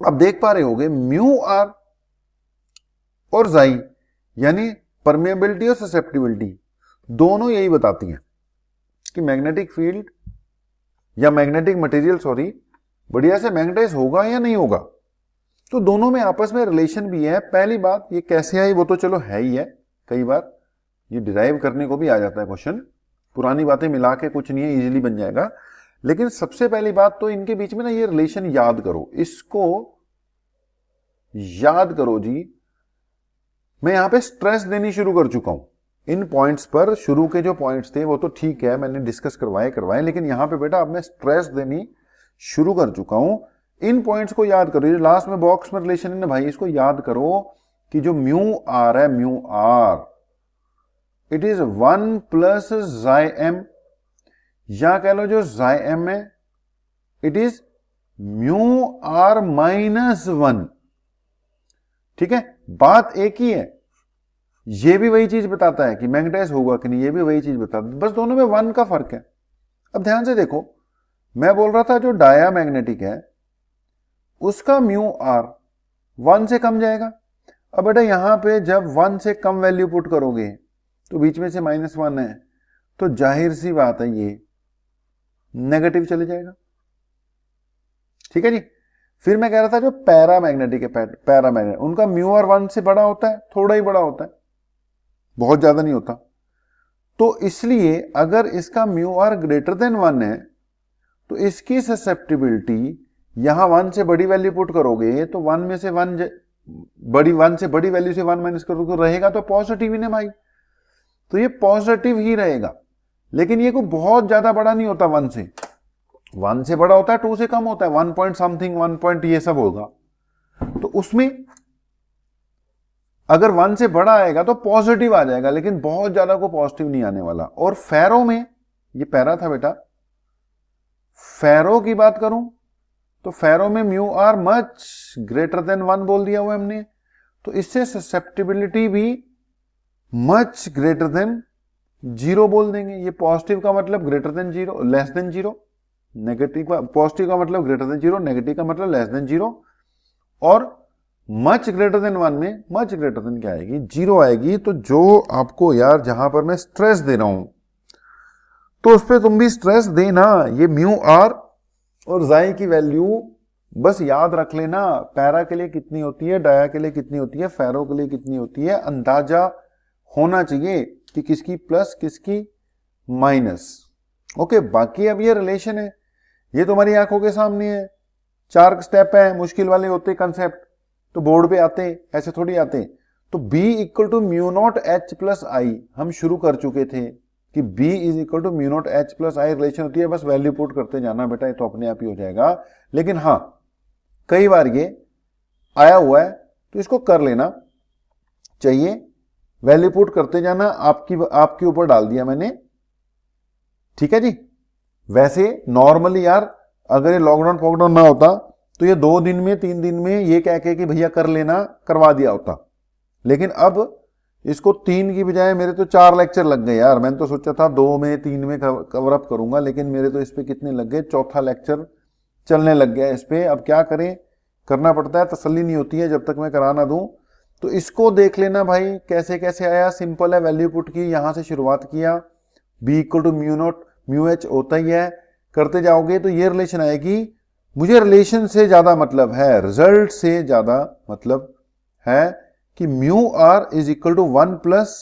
अब देख पा रहे होगे म्यू आर और जाई यानी परमेबिलिटी और ससेप्टिबिलिटी दोनों यही बताती हैं कि मैग्नेटिक फील्ड या मैग्नेटिक मटेरियल बढ़िया से मैग्नेटाइज होगा या नहीं होगा। तो दोनों में आपस में रिलेशन भी है। पहली बात ये कैसे आई वो तो चलो है ही है, कई बार ये डिराइव करने को भी आ जाता है क्वेश्चन, पुरानी बातें मिला के कुछ नहीं है, इजीली बन जाएगा। लेकिन सबसे पहली बात तो इनके बीच में ना ये रिलेशन याद करो, इसको याद करो जी। मैं यहां पे स्ट्रेस देनी शुरू कर चुका हूं इन पॉइंट्स पर। शुरू के जो पॉइंट्स थे वो तो ठीक है, मैंने डिस्कस करवाए, लेकिन यहां पे बेटा अब मैं स्ट्रेस देनी शुरू कर चुका हूं। इन पॉइंट्स को याद करो, ये लास्ट में बॉक्स में रिलेशन है ना भाई, इसको याद करो कि जो म्यू आर है, mu r it is 1 plus chi M, या कह लो जो जाई एम है it is mu r minus 1। ठीक है, बात एक ही है, ये भी वही चीज बताता है कि मैग्नेटाइज होगा कि नहीं, ये भी वही चीज बताता है, बस दोनों में 1 का फर्क है। अब ध्यान से देखो, मैं बोल रहा था जो डाया मैग्नेटिक है उसका म्यू आर 1 से कम जाएगा। अब बेटा यहां पे जब 1 से कम वैल्यू पुट करोगे तो बीच में से -1 है, तो जाहिर सी बात है ये नेगेटिव चले जाएगा। ठीक है जी। फिर मैं कह रहा था जो पैरामैग्नेटिक है, पैरामैग्नेटिक उनका म्यू आर 1 से बड़ा होता है, थोड़ा ही बड़ा होता है, बहुत ज्यादा नहीं होता। तो इसलिए अगर इसका म्यू आर ग्रेटर देन 1 है तो इसकी ससेप्टिबिलिटी यहां 1 से बड़ी वैल्यू पुट करोगे तो 1 में से 1 बड़ी 1 से बड़ी वैल्यू से 1 माइनस कर दो तो रहेगा तो पॉजिटिव ही ना भाई, तो ये पॉजिटिव ही रहेगा। लेकिन ये कोई बहुत ज्यादा बड़ा नहीं होता 1 से, 1 से बड़ा होता है 2 से कम होता है, 1 पॉइंट समथिंग 1 पॉइंट ये सब होगा। तो उसमें अगर 1 से बड़ा आएगा तो पॉजिटिव आ जाएगा, लेकिन बहुत ज्यादा को पॉजिटिव नहीं आने वाला। और फेरो में, ये पैरा था बेटा, फेरो की बात करूं तो फेरो में mu r much greater than 1 बोल दिया हुआ हमने, तो इससे ससेप्टिबिलिटी भी मच ग्रेटर देन 0 बोल देंगे। ये पॉजिटिव का मतलब greater than 0, less than 0, negative का, पॉजिटिव का मतलब ग्रेटर देन 0, नेगेटिव का मतलब लेस देन 0, और मच ग्रेटर देन 1 में मच ग्रेटर देन क्या आएगी, 0 आएगी। तो जो आपको यार जहां पर मैं स्ट्रेस दे रहा हूं तो उस पर तुम भी स्ट्रेस देना। ये म्यू आर और जाई की वैल्यू बस याद रख लेना, पैरा के लिए कितनी होती है, डाया के लिए कितनी होती है, फेरो के लिए कितनी होती है, अंदाजा होना चाहिए कि किसकी प्लस किसकी माइनस। ओके, बाकी अब ये रिलेशन है, ये तुम्हारी आंखों के सामने है, 4 स्टेप है, मुश्किल वाले होते कंसेप्ट तो बोर्ड पे आते, ऐसे थोड़ी आते। तो B equal to mu naught H plus I हम शुरू कर चुके थे कि B is equal to mu naught H plus I relation होती है, बस वैल्यू पुट करते जाना बेटा, ये तो अपने आप ही हो जाएगा। लेकिन हाँ, कई बार ये आया हुआ है तो इसको कर लेना चाहिए, वैल्यू पुट करते जाना, आपके ऊपर डाल दिया मैंने, ठीक है जी। वैसे नॉर्मली यार अगर ये लॉकडाउन फॉकडाउन ना होता तो ये 2 दिन में 3 दिन में ये कह के कि भैया कर लेना करवा दिया होता, लेकिन अब इसको 3 की बजाय मेरे तो 4 लेक्चर लग गए यार। मैंने तो सोचा था 2 में 3 में कवर अप करूंगा, लेकिन मेरे तो इस पे कितने लग गए, 4था लेक्चर चलने लग गया इस पे। अब क्या करें, करना पड़ता है, तसल्ली नहीं होती है जब तक मैं करा ना दूं। तो इसको देख लेना भाई कैसे कैसे आया, सिंपल है, वैल्यू पुट की, यहां से शुरुआत किया, B equal to mu naught mu H होता ही है, करते जाओगे तो ये रिलेशन आएगी। मुझे रिलेशन से ज्यादा मतलब है, रिजल्ट से ज्यादा मतलब है कि mu r is equal to 1 plus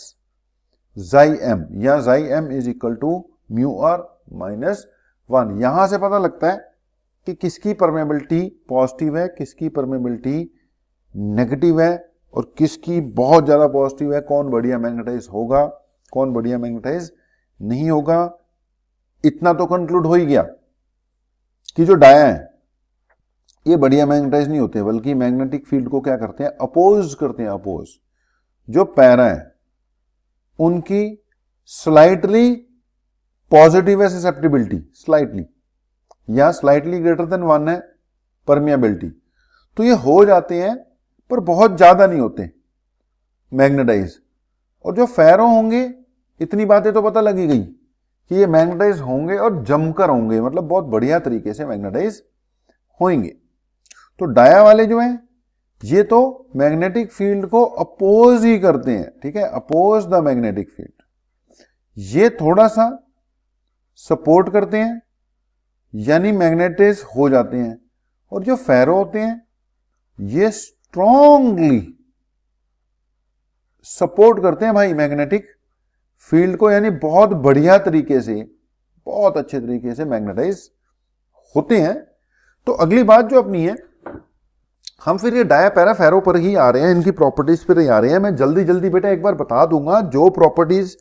chi M, या chi M is equal to mu r minus 1। यहां से पता लगता है कि किसकी परमेबिलिटी पॉजिटिव है, किसकी परमेबिलिटी नेगेटिव है, और किसकी बहुत ज्यादा पॉजिटिव है, कौन बढ़िया मैग्नेटाइज होगा, कौन बढ़िया मैग्नेटाइज नहीं होगा। इतना तो कंक्लूड हो ही गया कि जो डाया है ये बढ़िया मैग्नेटाइज नहीं होते, बल्कि मैग्नेटिक फील्ड को क्या करते हैं, अपोज करते हैं, अपोज। जो पैरा है उनकी स्लाइटली पॉजिटिव है ससेप्टिबिलिटी, स्लाइटली, या स्लाइटली ग्रेटर देन 1 है परमिएबिलिटी, तो ये हो जाते हैं पर बहुत ज्यादा नहीं होते मैग्नेटाइज। और जो फेरो होंगे, इतनी बातें तो पता लगी गई कि ये मैग्नेटाइज होंगे और जमकर होंगे, मतलब बहुत बढ़िया तरीके से मैग्नेटाइज होंगे। तो डाया वाले जो हैं ये तो मैग्नेटिक फील्ड को अपोज ही करते हैं, ठीक है, अपोज द मैग्नेटिक फील्ड। ये थोड़ा सा सपोर्ट करते हैं, यानी मैग्नेटाइज हो जाते हैं। और जो फेरो होते हैं ये स्ट्रॉन्गली सपोर्ट करते हैं भाई मैग्नेटिक फील्ड को, यानी बहुत बढ़िया तरीके से, बहुत अच्छे तरीके से मैग्नेटाइज होते हैं। तो अगली बात जो अपनी है, हम फिर ये डाया पैरा फेरो पर ही आ रहे हैं, इनकी प्रॉपर्टीज पर ही आ रहे हैं। मैं जल्दी जल्दी बेटा एक बार बता दूंगा, जो प्रॉपर्टीज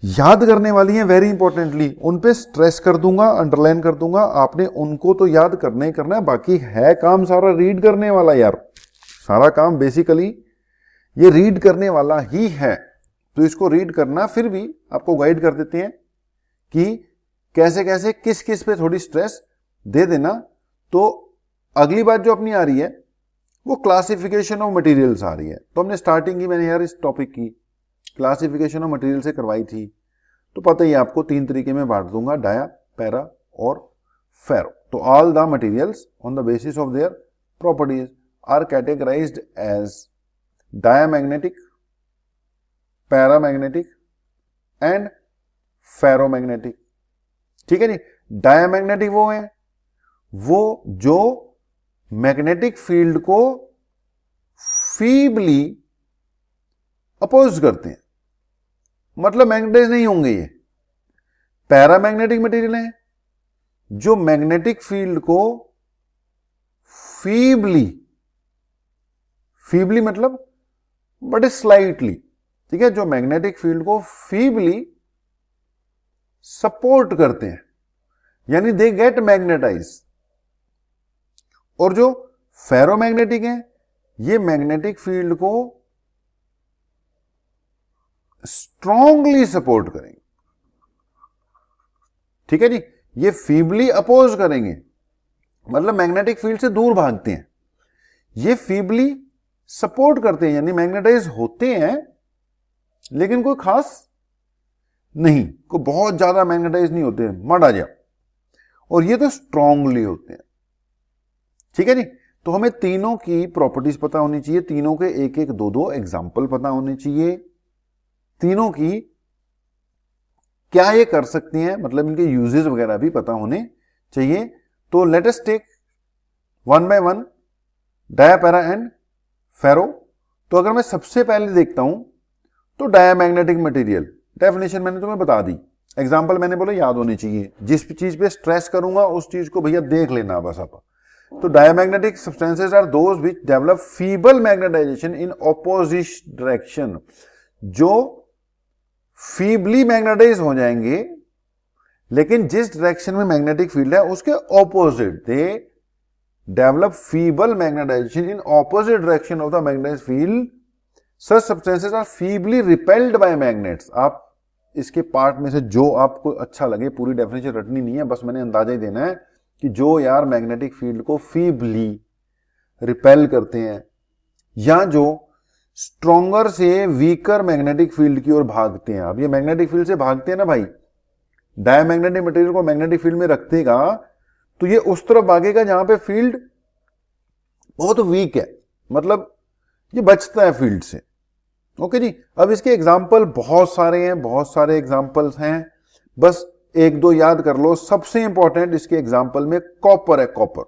याद करने वाली हैं वेरी इंपॉर्टेंटली उन पे स्ट्रेस कर दूंगा, अंडरलाइन कर दूंगा, आपने उनको तो याद करना ही करना है। बाकी है काम सारा रीड करने वाला यार, सारा काम बेसिकली ये रीड करने वाला ही है। तो इसको रीड करना, फिर भी आपको गाइड कर देते हैं कि कैसे कैसे किस किस पे थोड़ी स्ट्रेस दे देना। तो अगली बात जो अपनी आ रही है वो क्लासिफिकेशन ऑफ मटेरियल्स आ रही है। तो हमने स्टार्टिंग की मैंने यार इस टॉपिक की क्लासिफिकेशन ऑफ मटेरियल से करवाई थी, तो पता ही आपको 3 तरीके में बांट दूंगा, डाया, पैरा और फेरो। तो all the materials on the basis of their properties are categorised as diamagnetic, paramagnetic and ferromagnetic, ठीक है जी। डायामैग्नेटिक वो है वो जो मैग्नेटिक फील्ड को फीबली अपोज करते हैं, मतलब मैग्नेटाइज नहीं होंगे ये। पैरामैग्नेटिक मटेरियल है जो मैग्नेटिक फील्ड को फीबली फीबली मतलब बट स्लाइटली, ठीक है, जो मैग्नेटिक फील्ड को फीबली सपोर्ट करते हैं, यानी दे गेट मैग्नेटाइज। और जो फेरोमैग्नेटिक है ये मैग्नेटिक फील्ड को स्ट्रांगली सपोर्ट करेंगे, ठीक है जी। ये फीबली अपोज करेंगे, मतलब मैग्नेटिक फील्ड से दूर भागते हैं। ये फीबली सपोर्ट करते हैं, यानी मैग्नेटाइज होते हैं लेकिन कोई खास नहीं, कोई बहुत ज्यादा मैग्नेटाइज नहीं होते, मर आ जाओ। और ये तो स्ट्रांगली होते हैं, ठीक है जी। तो हमें तीनों की प्रॉपर्टीज पता होनी चाहिए, तीनों के एक एक दो दो एग्जाम्पल पता होने चाहिए, तीनों की क्या ये कर सकती हैं, मतलब इनके यूजेस वगैरह भी पता होने चाहिए। तो let us take one by one dia para and ferro. तो अगर मैं सबसे पहले देखता हूं तो डायामैग्नेटिक मटेरियल, डेफिनेशन मैंने तुम्हें बता दी, एग्जाम्पल मैंने बोला याद होनी चाहिए, जिस चीज पे स्ट्रेस करूंगा उस चीज को भैया देख लेना बस आप। तो diamagnetic substances are those which develop feeble magnetisation in opposite direction, जो फीबली मैग्नेटाइज हो जाएंगे लेकिन जिस डायरेक्शन में मैग्नेटिक फील्ड है उसके opposite, they develop feeble magnetisation in opposite direction of the magnetise field. Such substances are feebly repelled by magnets. आप इसके पार्ट में से जो आपको अच्छा लगे, पूरी डेफिनेशन रटनी नहीं है, बस मैंने अंदाजा ही देना है कि जो यार मैग्नेटिक फील्ड को फीबली रिपेल करते हैं या जो स्ट्रॉन्गर से वीकर मैग्नेटिक फील्ड की ओर भागते हैं। अब ये मैग्नेटिक फील्ड से भागते हैं ना भाई, डायमैग्नेटिक मटेरियल को मैग्नेटिक फील्ड में रखतेगा तो ये उस तरफ भागेगा जहां पे फील्ड बहुत वीक है, मतलब ये बचता है फील्ड से। ओके जी। अब इसके एग्जाम्पल बहुत सारे हैं, बहुत सारे एग्जाम्पल्स हैं, बस एक दो याद कर लो। सबसे इंपॉर्टेंट इसके एग्जाम्पल में कॉपर है, कॉपर।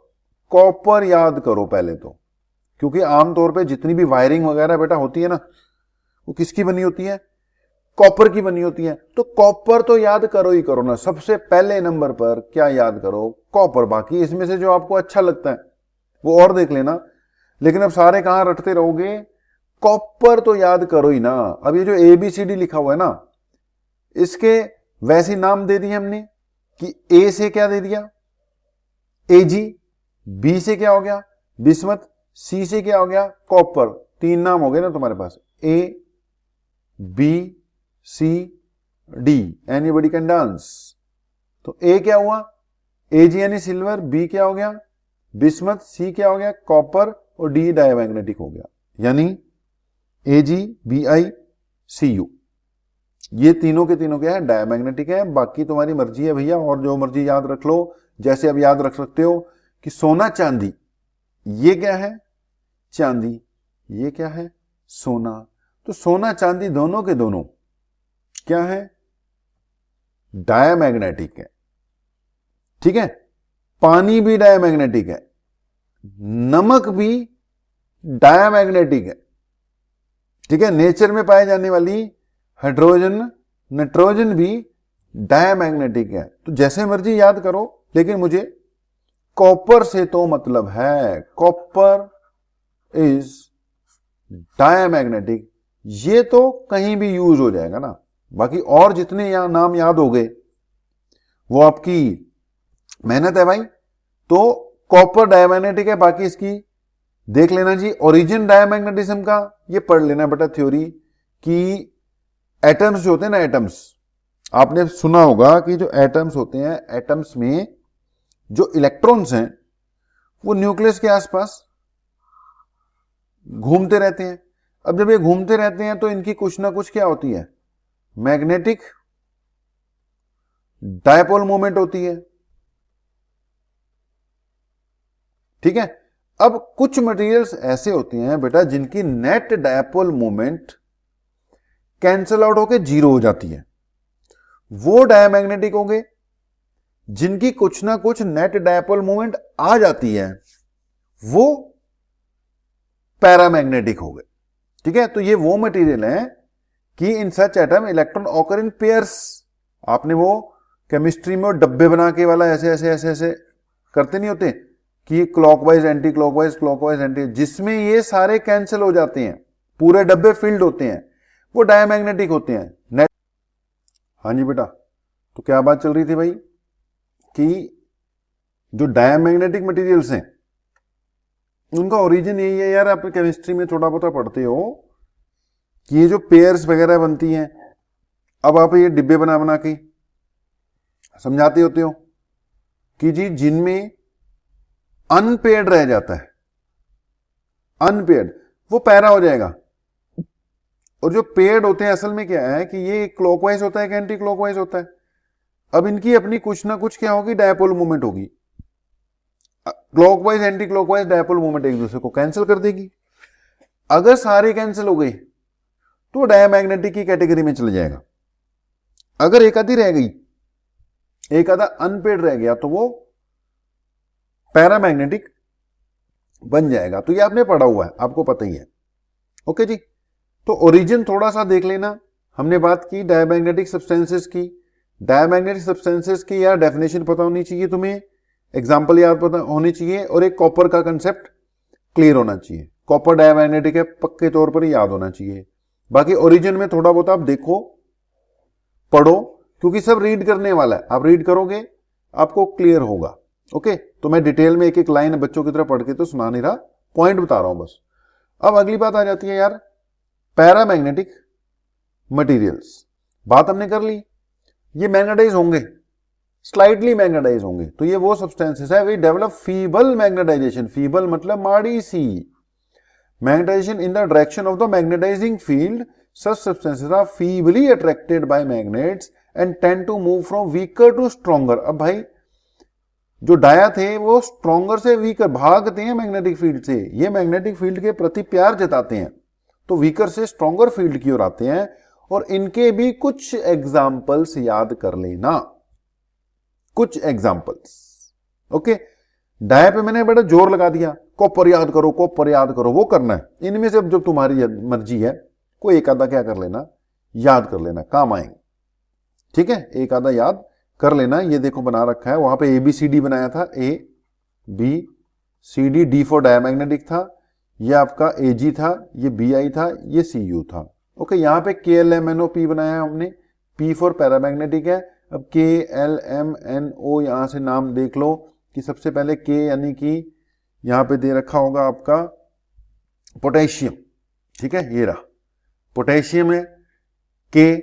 कॉपर याद करो पहले तो, क्योंकि आमतौर पे जितनी भी वायरिंग वगैरह बेटा होती है ना, वो किसकी बनी होती है? कॉपर की बनी होती है। तो कॉपर तो याद करो ही करो ना, सबसे पहले नंबर पर क्या याद करो? कॉपर। बाकी इसमें से जो आपको अच्छा लगता है वो और देख लेना, लेकिन अब सारे कहां रटते रहोगे? कॉपर तो याद करो ही ना। अब ये जो ABCD लिखा हुआ है ना, इसके वैसे नाम दे दिए हमने कि ए से क्या दे दिया? Ag, बी से क्या हो गया? बिस्मथ, सी से क्या हो गया? कॉपर। तीन नाम हो गए ना तुम्हारे पास, A, B, C, D। Anybody can dance. तो A क्या हुआ? Ag यानी सिल्वर, B क्या हो गया? बिस्मथ, C क्या हो गया? कॉपर, और D डायमैग्नेटिक हो गया, यानी AgBiCu। ये तीनों के तीनों क्या है? डायमैग्नेटिक है। बाकी तुम्हारी मर्जी है भैया, और जो मर्जी याद रख लो। जैसे अब याद रख सकते हो कि सोना चांदी, ये क्या है? चांदी। ये क्या है? सोना। तो सोना चांदी दोनों के दोनों क्या है? डायमैग्नेटिक है, ठीक है। पानी भी डायमैग्नेटिक है, नमक भी डायमैग्नेटिक है, ठीक है। नेचर में पाए जाने वाली हाइड्रोजन, नाइट्रोजन भी डायमैग्नेटिक है। तो जैसे मर्जी याद करो, लेकिन मुझे कॉपर से तो मतलब है। कॉपर इज डायमैग्नेटिक, ये तो कहीं भी यूज हो जाएगा ना। बाकी और जितने नाम याद हो गए वो आपकी मेहनत है भाई। तो कॉपर डायमैग्नेटिक है। बाकी इसकी देख लेना जी, ओरिजिन डायमैग्नेटिज्म का ये पढ़ लेना बेटा थ्योरी, कि एटम्स जो होते हैं ना, एटम्स, आपने सुना होगा कि जो एटम्स होते हैं, एटम्स में जो इलेक्ट्रॉन्स हैं वो न्यूक्लियस के आसपास घूमते रहते हैं। अब जब ये घूमते रहते हैं तो इनकी कुछ ना कुछ क्या होती है? मैग्नेटिक डायपोल मोमेंट होती है, ठीक है। अब कुछ मटेरियल्स ऐसे होते हैं बेटा जिनकी net dipole moment cancel out होकर जीरो हो जाती है, वो डायमैग्नेटिक हो गए। जिनकी कुछ ना कुछ नेट डायपोल मोमेंट आ जाती है वो पैरामैग्नेटिक हो गए, ठीक है। तो ये वो मटेरियल है कि in such atom electron occur in pairs. आपने वो केमिस्ट्री में डब्बे बना के वाला ऐसे ऐसे ऐसे ऐसे करते नहीं होते, कि clockwise anti clockwise, clockwise anti, जिसमें ये सारे कैंसिल हो जाते हैं, पूरे डब्बे फील्ड होते हैं, वो डायमैग्नेटिक होते हैं। नेट, हाँ जी बेटा, तो क्या बात चल रही थी भाई कि जो डायमैग्नेटिक मटेरियल्स हैं उनका ओरिजिन यही है यार, आप केमिस्ट्री में थोड़ा बहुत पढ़ते हो कि ये जो पेयर्स वगैरह बनती हैं, अब आप ये डिब्बे बना बना के समझाते होते हो कि जी जिनमें अनपेयर्ड रह जाता है, अनपेयर्ड वो पैरा हो जाएगा, और जो पेयर्ड होते हैं असल में क्या है कि ये क्लॉकवाइज होता है कि एंटी क्लॉकवाइज होता है। अब इनकी अपनी कुछ ना कुछ क्या होगी, डायपोल मूवमेंट होगी। Clockwise anti clockwise dipole movement एक दूसरे को कैंसिल कर देगी। अगर सारी कैंसिल हो गई तो डायमैग्नेटिक की कैटेगरी में चले जाएगा। अगर एक आधी रह गई, एक आधा अनपेड रह गया, तो वो पैरामैग्नेटिक बन जाएगा। तो ये आपने पढ़ा हुआ है, आपको पता ही है। ओके जी, तो ओरिजिन थोड़ा सा देख लेना। हमने बात की डायमैग्नेटिक सब्सटेंसेस की। डायमैग्नेटिक सब्सटेंसेस की यार डेफिनेशन पता होनी चाहिए तुम्हें, एग्जांपल याद पता होनी चाहिए, और एक कॉपर का कंसेप्ट क्लियर होना चाहिए। कॉपर डायमैग्नेटिक है, पक्के तौर पर याद होना चाहिए। बाकी ओरिजिन में थोड़ा बहुत आप देखो, पढ़ो, क्योंकि सब रीड करने वाला है। आप रीड करोगे आपको क्लियर होगा। ओके, तो मैं डिटेल में एक एक लाइन बच्चों की तरह पढ़ के तो सुना नहीं रहा, पॉइंट बता रहा हूं बस। अब अगली बात आ जाती है यार, पैरामैग्नेटिक मटेरियल्स। बात हमने कर ली, ये मैग्नेटाइज होंगे, स्लाइटली मैग्नेटाइज होंगे, तो ये वो सब्सटेंसेस है we develop feeble magnetization. Feeble मतलब माड़ी सी magnetization in the direction of the magnetising field. Such substances are feebly attracted by magnets and tend to move from weaker to stronger. अब भाई जो डाया थे वो स्ट्रॉन्गर से वीकर भागते हैं मैग्नेटिक फील्ड से, ये मैग्नेटिक फील्ड के प्रति प्यार जताते हैं, तो वीकर से स्ट्रॉन्गर फील्ड की ओर आते हैं। और इनके भी कुछ एग्जाम्पल्स याद कर लेना, कुछ एग्जाम्पल्स। ओके, डाया पे मैंने बड़ा जोर लगा दिया, कॉपर याद करो, कॉपर याद करो, वो करना है। इनमें से अब जब तुम्हारी मर्जी है, कोई एक आधा क्या कर लेना, याद कर लेना, काम आएंगे। ठीक है, एक आधा याद कर लेना। ये देखो बना रखा है, वहां पे ABCD बनाया था, ABCD, D फॉर डायमैग्नेटिक था, ये आपका AG था, ये BI था, ये CU था। ओके, यहां पे KLMNO बनाया हमने, P फॉर पैरामैग्नेटिक है। अब KLMNO यहां से नाम देख लो कि सबसे पहले K यानी कि यहां पे दे रखा होगा आपका पोटेशियम। ठीक है, ये रहा पोटेशियम है। K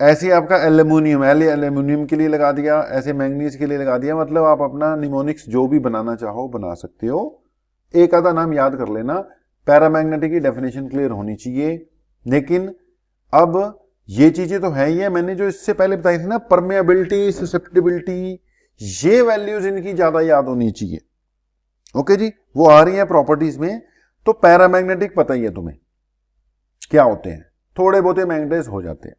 ऐसे आपका एल्यूमिनियम, एल्यूमिनियम के लिए लगा दिया, ऐसे मैंगनीज के लिए लगा दिया। मतलब आप अपना निमोनिक्स जो भी बनाना चाहो बना सकते हो। एक आधा नाम याद कर लेना। पैरामैग्नेटिक की डेफिनेशन क्लियर होनी चाहिए। लेकिन अब ये चीजें तो है ही है, मैंने जो इससे पहले बताई थी ना, परमेबिलिटी, ससेप्टिबिलिटी, ये वैल्यूज इनकी ज्यादा याद होनी चाहिए। ओके जी, वो आ रही है प्रॉपर्टीज में। तो पैरामैग्नेटिक पता ही है तुम्हें क्या होते हैं, थोड़े बहुते मैग्नेटाइज हो जाते हैं।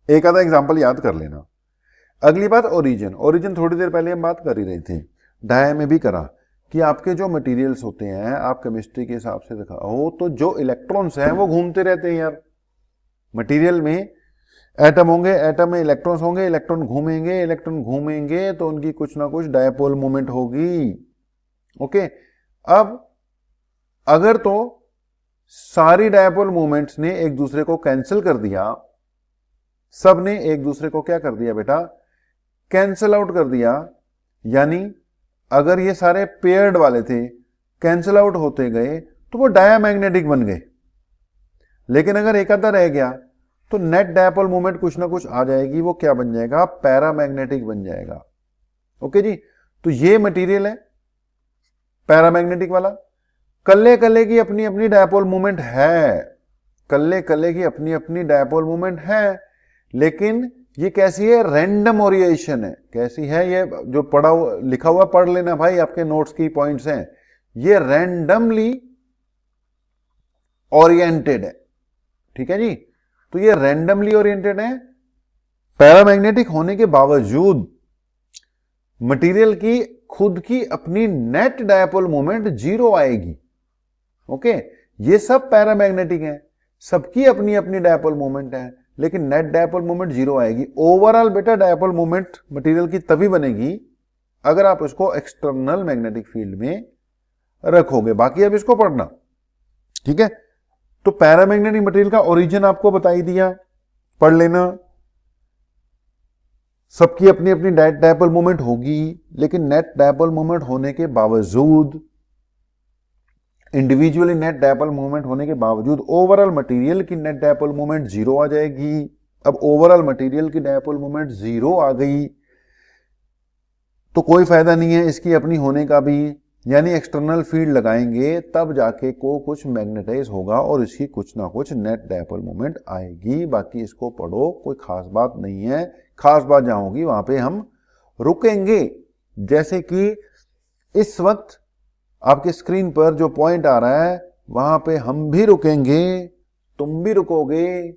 एक आधा एग्जाम्पल याद कर लेना। अगली बात ओरिजिन। ओरिजिन थोड़ी देर पहले हम बात कर ही रहे थे, डाया में भी करा कि आपके जो मटेरियल्स होते हैं, आप केमिस्ट्री के हिसाब से देखा हो तो जो इलेक्ट्रॉन्स हैं वो घूमते रहते हैं यार। मटेरियल में एटम होंगे, एटम में इलेक्ट्रॉन्स होंगे, इलेक्ट्रॉन घूमेंगे, इलेक्ट्रॉन घूमेंगे तो उनकी कुछ ना कुछ डायपोल मूवमेंट होगी। ओके, अब अगर तो सारी डायपोल मूवमेंट्स ने एक दूसरे को कैंसिल कर दिया, सब ने एक दूसरे को क्या कर दिया बेटा, कैंसिल आउट कर दिया, यानी अगर ये सारे पेयर्ड वाले थे कैंसिल आउट होते गए तो वो डायामैग्नेटिक बन गए। लेकिन अगर एक आधा रह गया तो नेट डायपोल मूवमेंट कुछ ना कुछ आ जाएगी, वो क्या बन जाएगा, पैरामैग्नेटिक बन जाएगा। ओके जी, तो ये मटेरियल है पैरामैग्नेटिक वाला। कल्ले कल्ले की अपनी अपनी डायपोल मूवमेंट है, कल्ले कल्ले की अपनी अपनी डायपोल मूवमेंट है, लेकिन ये कैसी है, रैंडम ओरिएशन है। कैसी है, ये जो पढ़ा हुआ लिखा हुआ पढ़ लेना भाई, आपके नोट्स की पॉइंट्स हैं। ये रैंडमली ओरिएंटेड है। ठीक है जी, तो ये रैंडमली ओरिएंटेड है। पैरामैग्नेटिक होने के बावजूद मटेरियल की खुद की अपनी नेट डायपोल मोमेंट जीरो आएगी। ओके, ये सब पैरामैग्नेटिक है, सबकी अपनी अपनी डायपोल मोमेंट है, लेकिन नेट डायपोल मोमेंट जीरो आएगी। ओवरऑल बेटा डायपोल मोमेंट मटेरियल की तभी बनेगी अगर आप इसको एक्सटर्नल मैग्नेटिक फील्ड में रखोगे। बाकी अब इसको पढ़ना, ठीक है। तो पैरामैग्नेटिक मटेरियल का ओरिजिन आपको बता ही दिया, पढ़ लेना। सबकी अपनी अपनी नेट डायपोल मोमेंट होगी, लेकिन नेट डायपोल मोमेंट होने के बावजूद, इंडिविजुअली नेट डायपोल मोमेंट होने के बावजूद ओवरऑल मटेरियल की नेट डायपोल मोमेंट 0 आ जाएगी। अब ओवरऑल मटेरियल की डायपोल मोमेंट 0 आ गई तो कोई फायदा नहीं है इसकी अपनी होने का भी, यानी एक्सटर्नल फील्ड लगाएंगे तब जाके को कुछ मैग्नेटाइज होगा और इसकी कुछ ना कुछ नेट डायपोल मोमेंट आएगी। बाकी इसको पढ़ो, कोई खास बात नहीं है। खास बात जहां होगी वहां पे हम रुकेंगे। जैसे कि इस वक्त आपके स्क्रीन पर जो पॉइंट आ रहा है वहां पे हम भी रुकेंगे, तुम भी रुकोगे,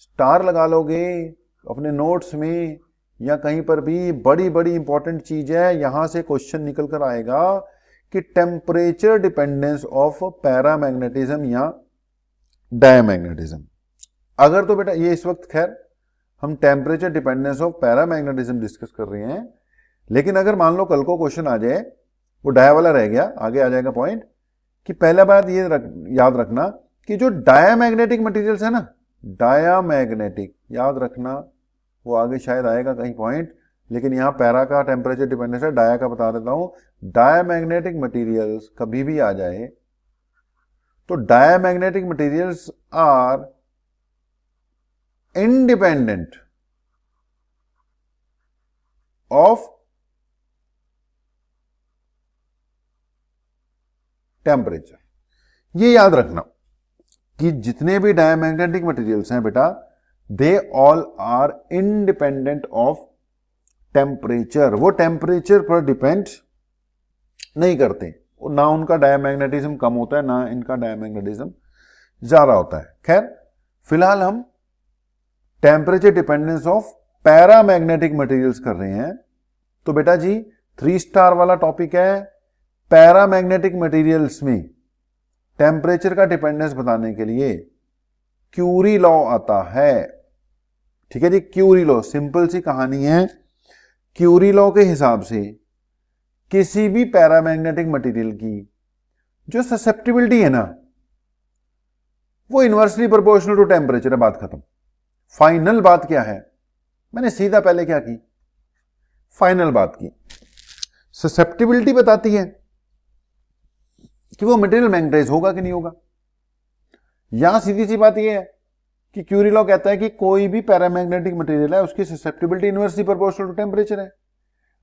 स्टार लगा लोगे अपने नोट्स में या कहीं पर भी। बड़ी बड़ी इंपॉर्टेंट चीज है, यहां से क्वेश्चन निकल कर आएगा कि टेम्परेचर डिपेंडेंस ऑफ पैरामैग्नेटिज्म या डायमैग्नेटिज्म। अगर तो बेटा ये इस वक्त खैर हम temperature dependence of paramagnetism discuss कर रहे हैं, लेकिन अगर मान लो कल को क्वेश्चन आ जाए, वो डाया वाला रह गया, आगे आ जाएगा पॉइंट कि पहला बात ये याद रखना कि जो डायामैग्नेटिक मटेरियल्स है ना, डायामैग्नेटिक याद रखना, वो आगे शायद आएगा कहीं पॉइंट, लेकिन यहां पैरा का टेम्परेचर डिपेंडेंस है, डाया का बता देता हूं। डायामैग्नेटिक मटेरियल्स कभी भी आ जाए तो diamagnetic materials are independent of temperature. ये याद रखना कि जितने भी डायमैग्नेटिक मटेरियल्स हैं बेटा, they all are independent of temperature. वो टेम्परेचर पर डिपेंड नहीं करते, ना उनका डायमैग्नेटिज्म कम होता है ना इनका डायमैग्नेटिज्म ज्यादा होता है। खैर फिलहाल हम temperature dependence of paramagnetic materials कर रहे हैं। तो बेटा जी 3 स्टार वाला टॉपिक है, पैरामैग्नेटिक मटेरियल्स में टेम्परेचर का डिपेंडेंस बताने के लिए क्यूरी लॉ आता है। ठीक है जी, क्यूरी लॉ सिंपल सी कहानी है। क्यूरी लॉ के हिसाब से किसी भी पैरामैग्नेटिक मटेरियल की जो ससेप्टिबिलिटी है ना, वो इनवर्सली प्रोपोर्शनल टू टेम्परेचर है। बात खत्म। फाइनल बात क्या है, मैंने सीधा पहले क्या की, फाइनल बात की। ससेप्टिबिलिटी बताती है कि वो मटेरियल मैग्नेटाइज होगा कि नहीं होगा। यहां सीधी सी बात यह है कि क्यूरी लॉ कहता है कि कोई भी पैरामैग्नेटिक मटेरियल है उसकी susceptibility inversely proportional to temperature है।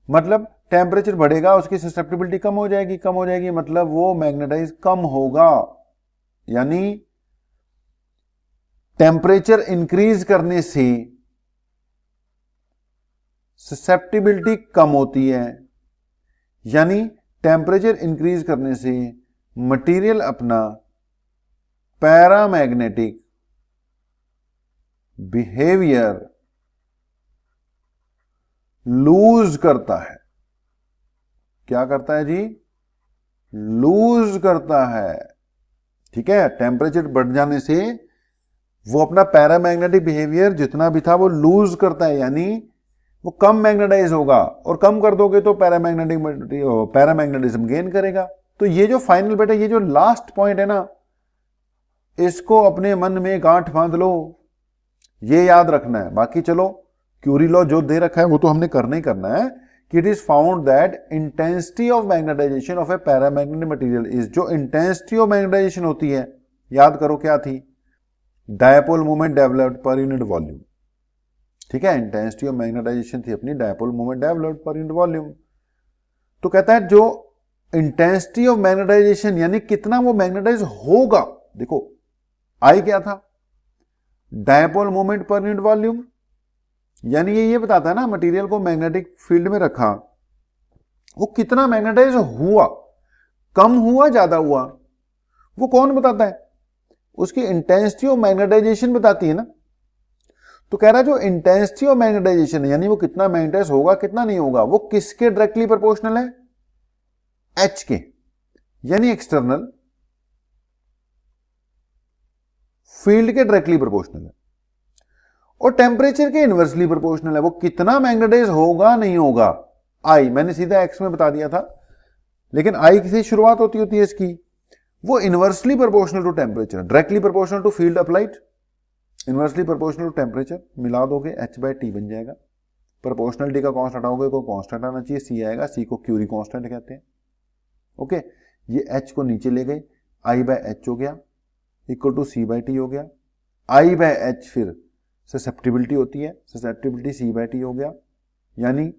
मतलब टेम्परेचर बढ़ेगा उसकी ससेप्टिबिलिटी कम हो जाएगी, कम हो जाएगी मतलब वो मैग्नेटाइज कम होगा। यानी टेम्परेचर इंक्रीज करने से ससेप्टिबिलिटी कम होती है, यानी टेम्परेचर इंक्रीज करने से मटेरियल अपना पैरामैग्नेटिक बिहेवियर लूज करता है। क्या करता है जी, लूज करता है। ठीक है, टेम्परेचर बढ़ जाने से वो अपना पैरामैग्नेटिक बिहेवियर जितना भी था वो लूज करता है, यानी वो कम मैग्नेटाइज होगा, और कम कर दोगे तो पैरामैग्नेटिज्म गेन करेगा। तो ये जो फाइनल बेटा, ये जो लास्ट पॉइंट है ना, इसको अपने मन में गांठ बांध लो, ये याद रखना है। बाकी चलो क्यूरी लॉ जो दे रखा है वो तो हमने करना ही करना है कि it is found that intensity of magnetisation of A paramagnetic material is, जो इंटेंसिटी ऑफ मैग्नेटाइजेशन होती है, याद करो क्या थी, dipole moment developed per unit volume. ठीक है, इंटेंसिटी ऑफ मैग्नेटाइजेशन थी अपनी dipole moment developed per unit volume. तो कहता है जो इंटेंसिटी ऑफ मैग्नेटाइजेशन यानी कितना वो मैग्नेटाइज होगा, देखो आई क्या था, डायपोल मोमेंट पर यूनिट वॉल्यूम, यानी ये बताता है ना मटेरियल को मैग्नेटिक फील्ड में रखा, वो कितना मैग्नेटाइज हुआ, कम हुआ ज्यादा हुआ, वो कौन बताता है, उसकी इंटेंसिटी ऑफ मैग्नेटाइजेशन बताती है ना। तो कह रहा है जो इंटेंसिटी ऑफ मैग्नेटाइजेशन है, यानी वो कितना मैग्नेटाइज होगा कितना नहीं होगा, वो किसके डायरेक्टली प्रोपोर्शनल है, एच के, यानी एक्सटर्नल फील्ड के डायरेक्टली प्रोपोर्शनल है, और टेम्परेचर के इनवर्सली प्रोपोर्शनल है, वो कितना मैग्नेटाइज होगा नहीं होगा। आई, मैंने सीधा एक्स में बता दिया था, लेकिन आई से शुरुआत होती है इसकी, वो inversely proportional to temperature, directly proportional to field applied, inversely proportional to temperature, मिला दोगे h/t बन जाएगा। प्रोपोर्शनलिटी का कॉन्स्ट हटाओगे को कांस्टेंट आना चाहिए, सी आएगा, सी को क्यूरी कांस्टेंट कहते हैं। ओके, ये h को नीचे ले गए, I/h हो गया इक्वल टू C/t हो गया। I/h फिर ससेप्टिबिलिटी होती है, ससेप्टिबिलिटी C/t हो गया, यानी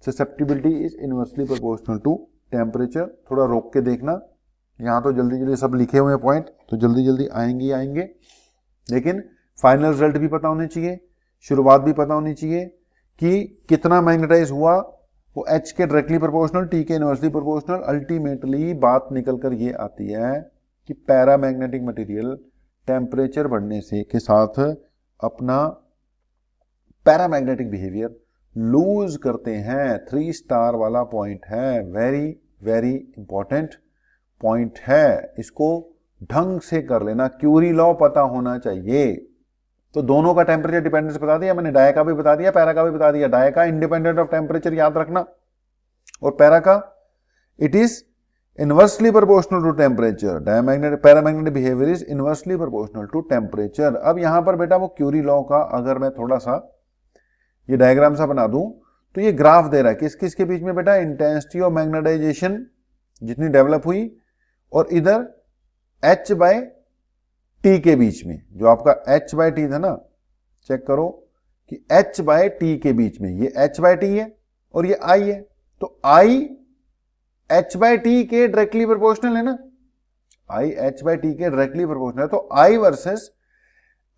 susceptibility is inversely proportional to temperature. थोड़ा रोक के देखना, यहां तो जल्दी जल्दी सब लिखे हुए हैं पॉइंट, तो जल्दी जल्दी आएंगे, लेकिन फाइनल रिजल्ट भी पता होने चाहिए, शुरुआत भी पता होनी चाहिए कि कितना मैग्नेटाइज हुआ, वो H के डायरेक्टली प्रोपोर्शनल, T के इनवर्सली प्रोपोर्शनल। अल्टीमेटली बात निकल कर ये आती है कि पैरामैग्नेटिक मटेरियल टेम्परेचर बढ़ने से के साथ अपना पैरामैग्नेटिक बिहेवियर लूज करते हैं। 3 स्टार वाला पॉइंट है, वेरी वेरी इंपॉर्टेंट पॉइंट है, इसको ढंग से कर लेना, क्यूरी लॉ पता होना चाहिए। तो दोनों का टेम्परेचर डिपेंडेंस बता दिया मैंने, डाया का भी बता दिया, पैरा का भी बता दिया। डाया का इंडिपेंडेंट ऑफ टेम्परेचर याद रखना, और पैरा का it is inversely proportional to temperature. Diamagnetic paramagnetic behaviour is inversely proportional to temperature. अब यहां पर बेटा वो क्यूरी लॉ का अगर मैं थोड़ा सा ये डायग्राम सा बना दूं, तो ये ग्राफ दे रहा है किस किस के बीच में बेटा, इंटेंसिटी ऑफ मैग्नेटाइजेशन जितनी डेवलप हुई, और इधर h/t के बीच में, जो आपका h/t था ना, चेक करो कि h/t के बीच में ये h/t है और ये I है, तो I h/t के डायरेक्टली प्रोपोर्शनल है ना, I h/t के डायरेक्टली प्रोपोर्शनल है, तो I वर्सेस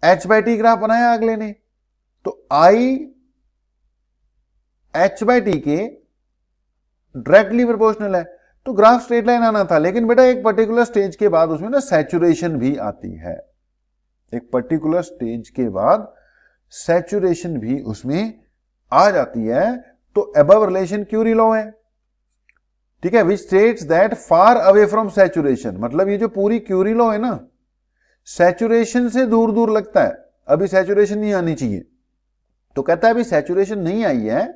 h/t ग्राफ बनाया अगले ने, तो I h/t के डायरेक्टली प्रोपोर्शनल है, तो ग्राफ स्ट्रेट लाइन आना था। लेकिन बेटा एक पर्टिकुलर स्टेज के बाद उसमें ना सैचुरेशन भी आती है, एक पर्टिकुलर स्टेज के बाद सैचुरेशन भी उसमें आ जाती है। तो अबव रिलेशन क्यूरी लॉ है, ठीक है, which states that far away from saturation, मतलब ये जो पूरी क्यूरी लॉ है ना, सैचुरेशन से दूर दूर लगता है, अभी सैचुरेशन नहीं आनी चाहिए। तो कहता है अभी सैचुरेशन नहीं आई है,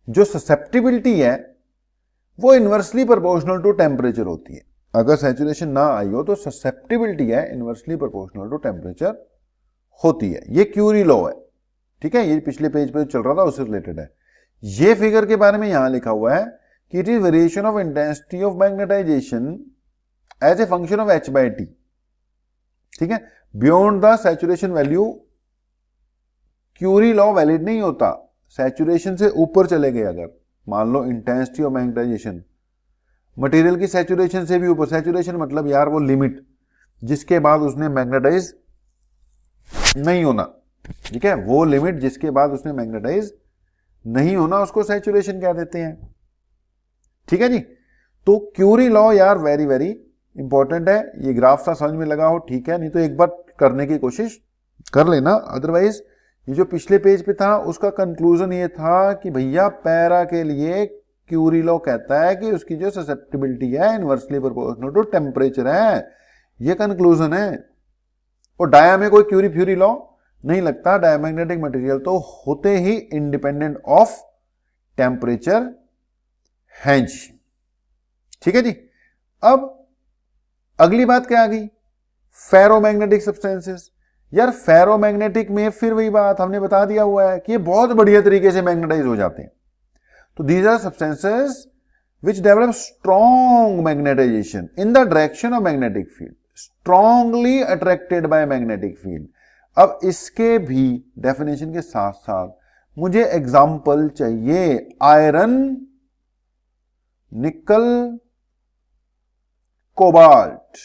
जो ससेप्टिबिलिटी है वो इनवर्सली प्रोपोर्शनल टू टेम्परेचर होती है। अगर सैचुरेशन ना आई हो तो ससेप्टिबिलिटी है इनवर्सली प्रोपोर्शनल टू टेम्परेचर होती है। ये क्यूरी लॉ है, ठीक है, ये पिछले पेज पे चल रहा था उससे रिलेटेड है। ये फिगर के बारे में यहां लिखा हुआ है कि it is variation of intensity of magnetisation as a function of h/t, ठीक है, beyond the saturation value Curie law valid नहीं होता। सैचुरेशन से ऊपर चले गए अगर, मान लो इंटेंसिटी ऑफ मैग्नेटाइजेशन मटेरियल की सैचुरेशन से भी ऊपर, सैचुरेशन मतलब यार वो लिमिट जिसके बाद उसने मैग्नेटाइज नहीं होना, ठीक है, वो लिमिट जिसके बाद उसने मैग्नेटाइज नहीं होना उसको सैचुरेशन कह देते हैं, ठीक है जी। तो क्यूरी लॉ यार वेरी वेरी इंपॉर्टेंट है, ये ग्राफ सा समझ में लगा हो ठीक है, नहीं तो एक बार करने की कोशिश कर लेना। अदरवाइज ये जो पिछले पेज पे था उसका कंक्लूजन ये था कि भैया पैरा के लिए क्यूरी लॉ कहता है कि उसकी जो ससेप्टिबिलिटी है इनवर्सली प्रोपोर्शनल टू टेम्परेचर है, ये कंक्लूजन है। और डाया में कोई क्यूरी फ्यूरी लॉ नहीं लगता, डायमैग्नेटिक मटेरियल तो होते ही इंडिपेंडेंट ऑफ टेम्परेचर हैं जी, ठीक है जी। अब अगली बात क्या आ गई, फेरोमैग्नेटिक सब्सटेंसेस। यार फेरोमैग्नेटिक में फिर वही बात हमने बता दिया हुआ है कि ये बहुत बढ़िया तरीके से मैग्नेटाइज हो जाते हैं। तो these are substances which develop strong magnetisation in the direction of magnetic field, strongly attracted by magnetic field. अब इसके भी डेफिनेशन के साथ साथ मुझे एग्जाम्पल चाहिए, आयरन, निकल, कोबाल्ट,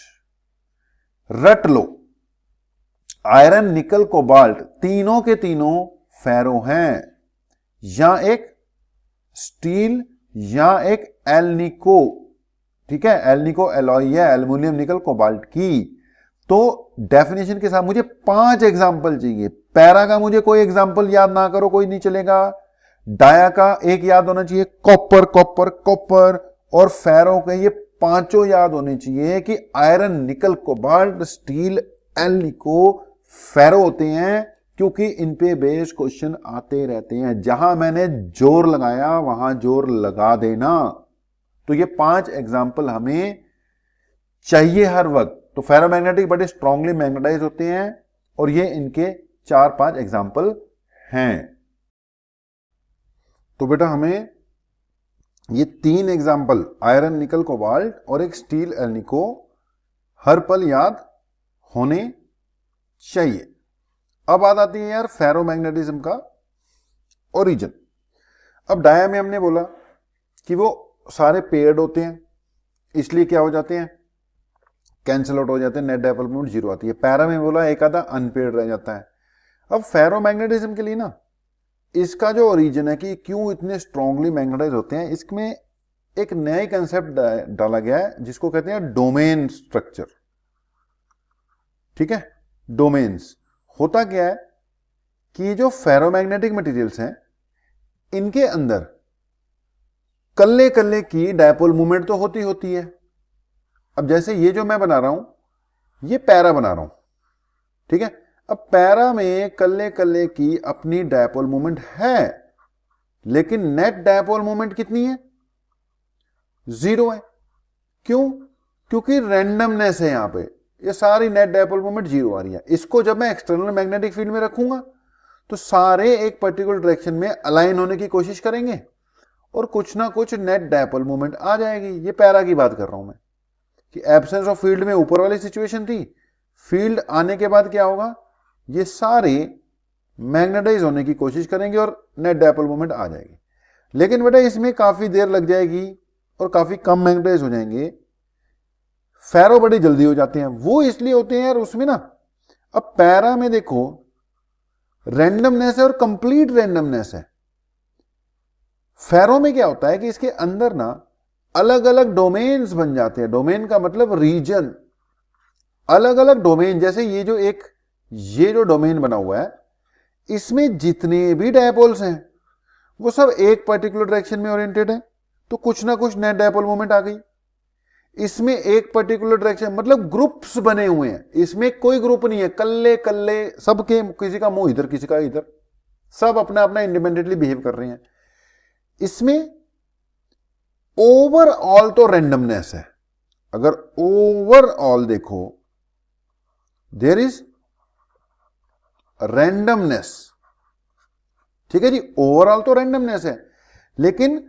रट लो। आयरन, निकल, कोबाल्ट तीनों के तीनों फेरो हैं, या एक स्टील या एक एल्निको, ठीक है, एल्निको एलॉय है एल्युमिनियम निकल कोबाल्ट की। तो डेफिनेशन के साथ मुझे 5 एग्जाम्पल चाहिए। पैरा का मुझे कोई एग्जाम्पल याद ना करो, कोई नहीं चलेगा। डाया का एक याद होना चाहिए, कॉपर कॉपर कॉपर, और फेरो के ये 5 याद होने चाहिए कि आयरन, निकल, कोबाल्ट, स्टील, एल्निको फेरो होते हैं। क्योंकि इन पे बेस्ड क्वेश्चन आते रहते हैं, जहां मैंने जोर लगाया वहां जोर लगा देना। तो ये 5 एग्जाम्पल हमें चाहिए हर वक्त। तो फेरोमैग्नेटिक बड़े स्ट्रांगली मैग्नेटाइज होते हैं और ये इनके 4-5 एग्जाम्पल हैं। तो बेटा हमें ये 3 एग्जाम्पल आयरन निकल कोबाल्ट और एक स्टील एल्निको हर पल याद होने चाहिए। अब बात आती है यार फेरोमैग्नेटिज्म का ओरिजिन। अब डाया में हमने बोला कि वो सारे पेयर्ड होते हैं, इसलिए क्या हो जाते हैं, कैंसिल आउट हो जाते हैं, नेट डायपोल मोमेंट 0 आती है। पैरा में बोला एक आधा अनपेयर्ड रह जाता है। अब फेरोमैग्नेटिज्म के लिए ना इसका जो ओरिजिन है कि क्यों इतने स्ट्रांगली मैग्नेटाइज होते हैं, इसमें एक नया कंसेप्ट डाला गया है जिसको कहते हैं डोमेन स्ट्रक्चर। ठीक है, डोमेन्स होता क्या है कि जो फेरोमैग्नेटिक मटेरियल्स हैं इनके अंदर कल्ले कल्ले की डायपोल मूवमेंट तो होती है। अब जैसे ये जो मैं बना रहा हूं ये पैरा बना रहा हूं, ठीक है। अब पैरा में कल्ले कल्ले की अपनी डायपोल मूवमेंट है, लेकिन नेट डायपोल मूवमेंट कितनी है, 0 है। क्यों? क्योंकि रैंडमनेस है यहां पे, ये सारी नेट डायपोल मूवमेंट 0 आ रही है। इसको जब मैं एक्सटर्नल मैग्नेटिक फील्ड में रखूंगा तो सारे एक पर्टिकुलर डायरेक्शन में अलाइन होने की कोशिश करेंगे और कुछ ना कुछ नेट डायपोल मूवमेंट आ जाएगी। ये पैरा की बात कर रहा हूं मैं कि एब्सेंस ऑफ फील्ड में ऊपर वाली सिचुएशन थी, फील्ड आने के बाद क्या होगा, ये सारे मैग्नेटाइज होने की कोशिश करेंगे और नेट डायपोल मूवमेंट आ जाएगी। लेकिन बेटा इसमें काफी देर लग जाएगी और काफी कम मैग्नेटाइज हो जाएंगे। फेरो बड़ी जल्दी हो जाते हैं। वो इसलिए होते हैं यार उसमें ना, अब पैरा में देखो रैंडमनेस है और कंप्लीट रैंडमनेस है। फेरो में क्या होता है कि इसके अंदर ना अलग अलग डोमेन्स बन जाते हैं। डोमेन का मतलब रीजन, अलग अलग डोमेन। जैसे ये जो डोमेन बना हुआ है इसमें जितने भी डायपोल्स हैं वो सब एक पर्टिकुलर डायरेक्शन में ओरिएंटेड है, तो कुछ ना कुछ नेट डायपोल मोमेंट आ गई। इसमें एक पर्टिकुलर डायरेक्शन मतलब ग्रुप्स बने हुए हैं, इसमें कोई ग्रुप नहीं है, कल्ले कल्ले सबके, किसी का मुंह इधर किसी का इधर, सब अपना अपना इंडिपेंडेंटली बिहेव कर रहे हैं। इसमें ओवरऑल तो रैंडमनेस है। अगर ओवरऑल देखो देयर इज रैंडमनेस, ठीक है जी, ओवरऑल तो रैंडमनेस है, लेकिन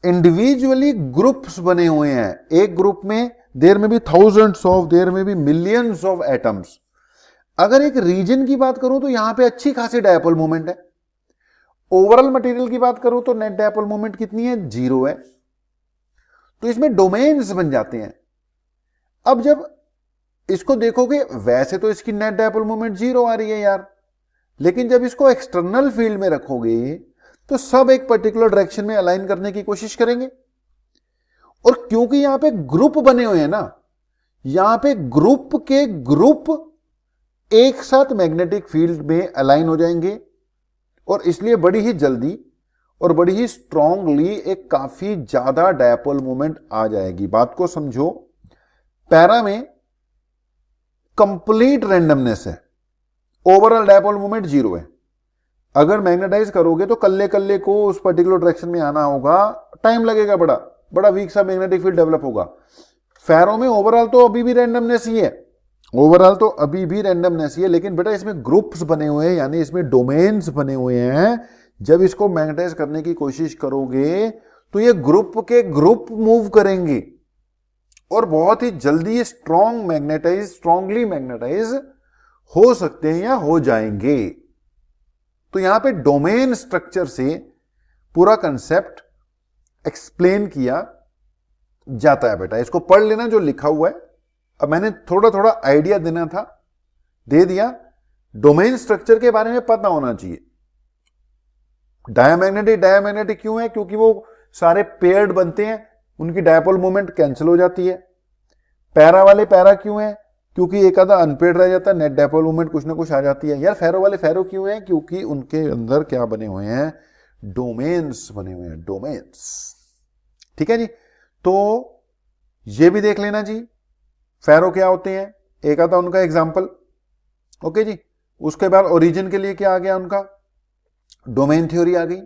इंडिविजुअली ग्रुप्स बने हुए हैं। एक ग्रुप में देयर में भी थाउजेंड्स ऑफ, देयर में भी मिलियंस ऑफ एटम्स। अगर एक रीजन की बात करूं तो यहां पे अच्छी खासी डायपोल मोमेंट है। ओवरऑल मटेरियल की बात करूं तो नेट डायपोल मोमेंट कितनी है, 0 है। तो इसमें डोमेन्स बन जाते हैं। अब जब इसको देखोगे वैसे तो इसकी नेट डायपोल मोमेंट 0 आ रही है यार, लेकिन जब इसको एक्सटर्नल फील्ड में रखोगे तो सब एक पर्टिकुलर डायरेक्शन में अलाइन करने की कोशिश करेंगे। और क्योंकि यहां पे ग्रुप बने हुए हैं ना, यहां पे ग्रुप के ग्रुप एक साथ मैग्नेटिक फील्ड में अलाइन हो जाएंगे और इसलिए बड़ी ही जल्दी और बड़ी ही स्ट्रांगली एक काफी ज्यादा डायपोल मोमेंट आ जाएगी। बात को समझो, पैरा में कंप्लीट रैंडमनेस है, ओवरऑल डायपोल मोमेंट 0 है। अगर मैग्नेटाइज करोगे तो कल्ले कल्ले को उस पर्टिकुलर डायरेक्शन में आना होगा, टाइम लगेगा, बड़ा वीक सा मैग्नेटिक फील्ड डेवलप होगा। फेरो में ओवरऑल तो अभी भी रैंडमनेस ही है, ओवरऑल तो अभी भी रैंडमनेस ही है, लेकिन बेटा इसमें ग्रुप्स बने हुए हैं, यानी इसमें डोमेन्स बने हुए हैं। जब इसको मैग्नेटाइज करने की कोशिश करोगे तो ये ग्रुप के ग्रुप मूव करेंगे और बहुत ही जल्दी स्ट्रांगली मैग्नेटाइज हो सकते हैं या हो जाएंगे। तो यहां पे डोमेन स्ट्रक्चर से पूरा कंसेप्ट एक्सप्लेन किया जाता है। बेटा इसको पढ़ लेना जो लिखा हुआ है। अब मैंने थोड़ा थोड़ा आइडिया देना था, दे दिया। डोमेन स्ट्रक्चर के बारे में पता होना चाहिए। डायमैग्नेटिक क्यों है, क्योंकि वो सारे पेयर्ड बनते हैं, उनकी डायपोल मोमेंट कैंसिल हो जाती है। पैरा वाले पैरा क्यों है, क्योंकि एक आधा अनपेड रह जाता है, नेट डायपोल मोमेंट कुछ ना कुछ आ जाती है। यार फेरो वाले फेरो क्यों है, क्योंकि उनके अंदर क्या बने हुए हैं, डोमेन्स बने हुए हैं, डोमेन्स। ठीक है जी, तो ये भी देख लेना जी फेरो क्या होते हैं, एक आधा उनका एग्जाम्पल। ओके जी, उसके बाद ओरिजिन के लिए क्या आ गया उनका, डोमेन थ्योरी आ गई।